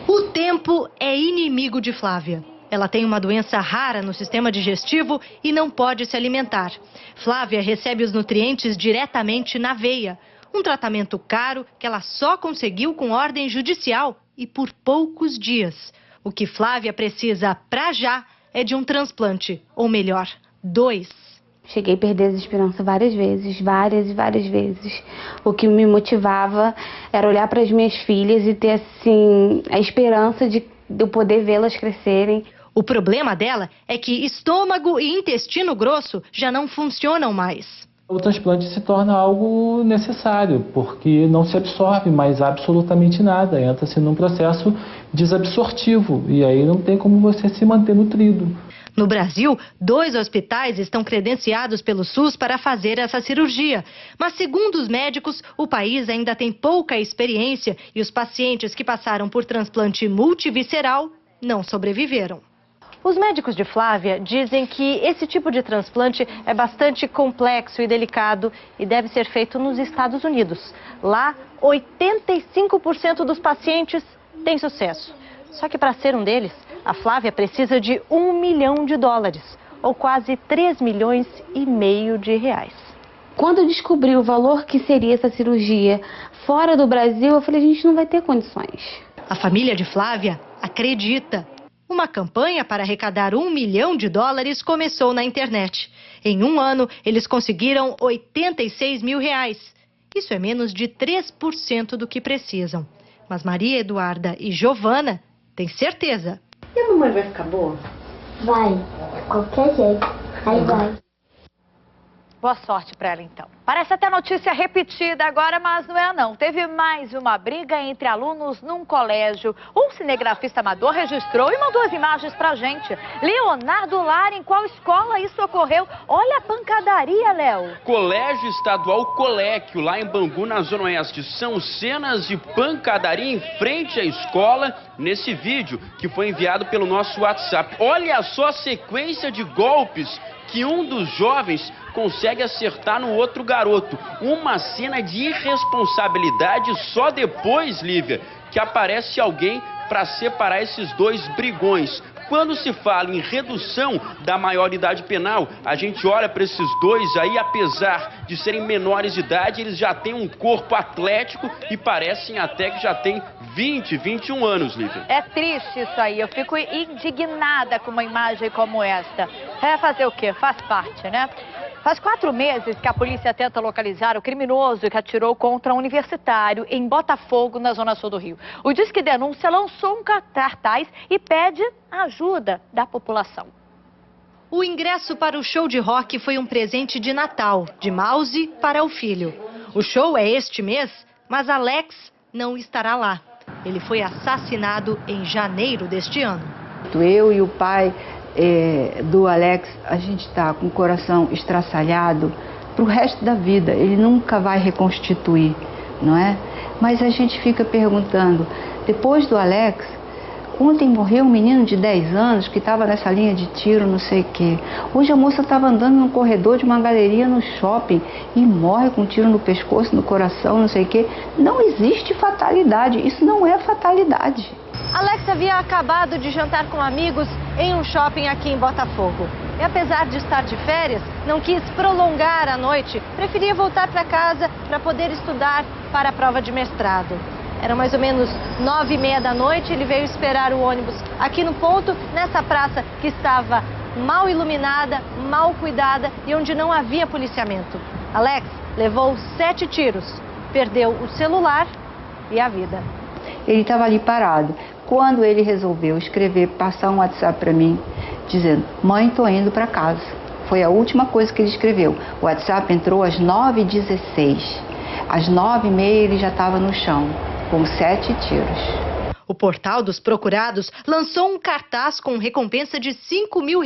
[SPEAKER 5] O tempo é inimigo de Flávia. Ela tem uma doença rara no sistema digestivo e não pode se alimentar. Flávia recebe os nutrientes diretamente na veia. Um tratamento caro que ela só conseguiu com ordem judicial e por poucos dias. O que Flávia precisa pra já é de um transplante, ou melhor, 2.
[SPEAKER 12] Cheguei a perder as esperanças várias vezes, várias e várias vezes. O que me motivava era olhar para as minhas filhas e ter, assim, a esperança de eu poder vê-las crescerem.
[SPEAKER 5] O problema dela é que estômago e intestino grosso já não funcionam mais.
[SPEAKER 13] O transplante se torna algo necessário, porque não se absorve mais absolutamente nada. Entra-se num processo desabsortivo e aí não tem como você se manter nutrido.
[SPEAKER 5] No Brasil, 2 hospitais estão credenciados pelo SUS para fazer essa cirurgia. Mas, segundo os médicos, o país ainda tem pouca experiência e os pacientes que passaram por transplante multivisceral não sobreviveram. Os médicos de Flávia dizem que esse tipo de transplante é bastante complexo e delicado e deve ser feito nos Estados Unidos. Lá, 85% dos pacientes têm sucesso. Só que para ser um deles, a Flávia precisa de $1 milhão, ou quase 3,5 milhões de reais.
[SPEAKER 12] Quando eu descobri o valor que seria essa cirurgia fora do Brasil, eu falei, a gente não vai ter condições.
[SPEAKER 5] A família de Flávia acredita. Uma campanha para arrecadar US$1 milhão começou na internet. Em um ano, eles conseguiram R$86 mil. Isso é menos de 3% do que precisam. Mas Maria Eduarda e Giovana têm certeza.
[SPEAKER 14] E a mamãe vai ficar boa? Vai, de qualquer jeito. Aí vai.
[SPEAKER 1] Boa sorte para ela, então. Parece até notícia repetida agora, mas não é não. Teve mais uma briga entre alunos num colégio. Um cinegrafista amador registrou e mandou as imagens pra gente. Leonardo Lara, em qual escola isso ocorreu? Olha a pancadaria, Léo.
[SPEAKER 2] Colégio Estadual Coléquio, lá em Bangu, na Zona Oeste. São cenas de pancadaria em frente à escola, nesse vídeo que foi enviado pelo nosso WhatsApp. Olha só a sequência de golpes que um dos jovens consegue acertar no outro garoto. Uma cena de irresponsabilidade só depois, Lívia, que aparece alguém para separar esses dois brigões. Quando se fala em redução da maioridade penal, a gente olha para esses dois aí, apesar de serem menores de idade, eles já têm um corpo atlético e parecem até que já têm 20, 21 anos, Lívia.
[SPEAKER 1] É triste isso aí, eu fico indignada com uma imagem como esta. É fazer o quê? Faz parte, né? Faz 4 meses que a polícia tenta localizar o criminoso que atirou contra um universitário em Botafogo, na zona sul do Rio. O Disque Denúncia lançou um cartaz e pede ajuda da população.
[SPEAKER 5] O ingresso para o show de rock foi um presente de Natal, de Mouse para o filho. O show é este mês, mas Alex não estará lá. Ele foi assassinado em janeiro deste ano.
[SPEAKER 15] Eu e o pai do Alex, a gente está com o coração estraçalhado para o resto da vida. Ele nunca vai reconstituir, não é? Mas a gente fica perguntando, depois do Alex, ontem morreu um menino de 10 anos que estava nessa linha de tiro, não sei o quê. Hoje a moça estava andando no corredor de uma galeria no shopping e morre com um tiro no pescoço, no coração, não sei o quê. Não existe fatalidade, isso não é fatalidade.
[SPEAKER 5] Alex havia acabado de jantar com amigos em um shopping aqui em Botafogo. E apesar de estar de férias, não quis prolongar a noite, preferia voltar para casa para poder estudar para a prova de mestrado. Era mais ou menos 9h30 da noite, ele veio esperar o ônibus aqui no ponto, nessa praça que estava mal iluminada, mal cuidada e onde não havia policiamento. Alex levou 7 tiros, perdeu o celular e a vida.
[SPEAKER 15] Ele estava ali parado. Quando ele resolveu escrever, passar um WhatsApp para mim, dizendo, mãe, tô indo para casa. Foi a última coisa que ele escreveu. O WhatsApp entrou às 9h16. Às 9h30 ele já estava no chão, com 7 tiros.
[SPEAKER 5] O portal dos procurados lançou um cartaz com recompensa de R$5 mil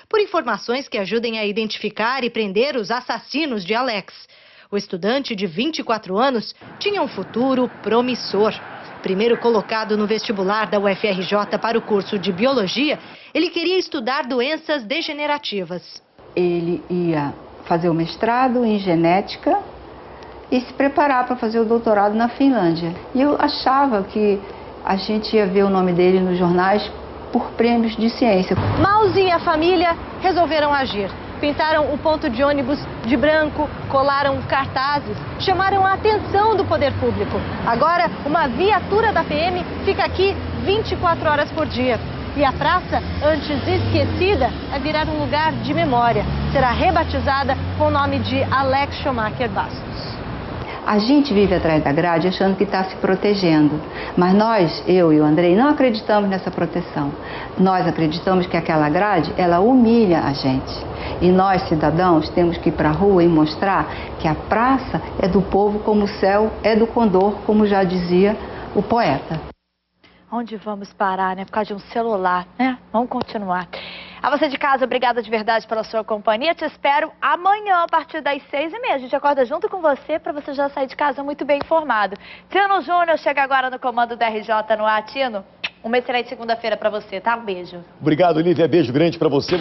[SPEAKER 5] por informações que ajudem a identificar e prender os assassinos de Alex. O estudante de 24 anos tinha um futuro promissor. Primeiro colocado no vestibular da UFRJ para o curso de Biologia, ele queria estudar doenças degenerativas.
[SPEAKER 15] Ele ia fazer o mestrado em genética e se preparar para fazer o doutorado na Finlândia. E eu achava que a gente ia ver o nome dele nos jornais por prêmios de ciência.
[SPEAKER 5] Mouse e a família resolveram agir. Pintaram o ponto de ônibus de branco, colaram cartazes, chamaram a atenção do poder público. Agora, uma viatura da PM fica aqui 24 horas por dia. E a praça, antes esquecida, vai virar um lugar de memória. Será rebatizada com o nome de Alex Schumacher Bastos.
[SPEAKER 15] A gente vive atrás da grade achando que está se protegendo. Mas nós, eu e o Andrei, não acreditamos nessa proteção. Nós acreditamos que aquela grade, ela humilha a gente. E nós, cidadãos, temos que ir para a rua e mostrar que a praça é do povo como o céu é do condor, como já dizia o poeta.
[SPEAKER 1] Onde vamos parar, né? Por causa de um celular, né? Vamos continuar. A você de casa, obrigada de verdade pela sua companhia. Te espero amanhã, a partir das 6h30. A gente acorda junto com você, para você já sair de casa muito bem informado. Tino Júnior chega agora no comando da RJ no ar. Tino, uma excelente segunda-feira para você, tá? Um beijo.
[SPEAKER 7] Obrigado, Lívia. Beijo grande para você.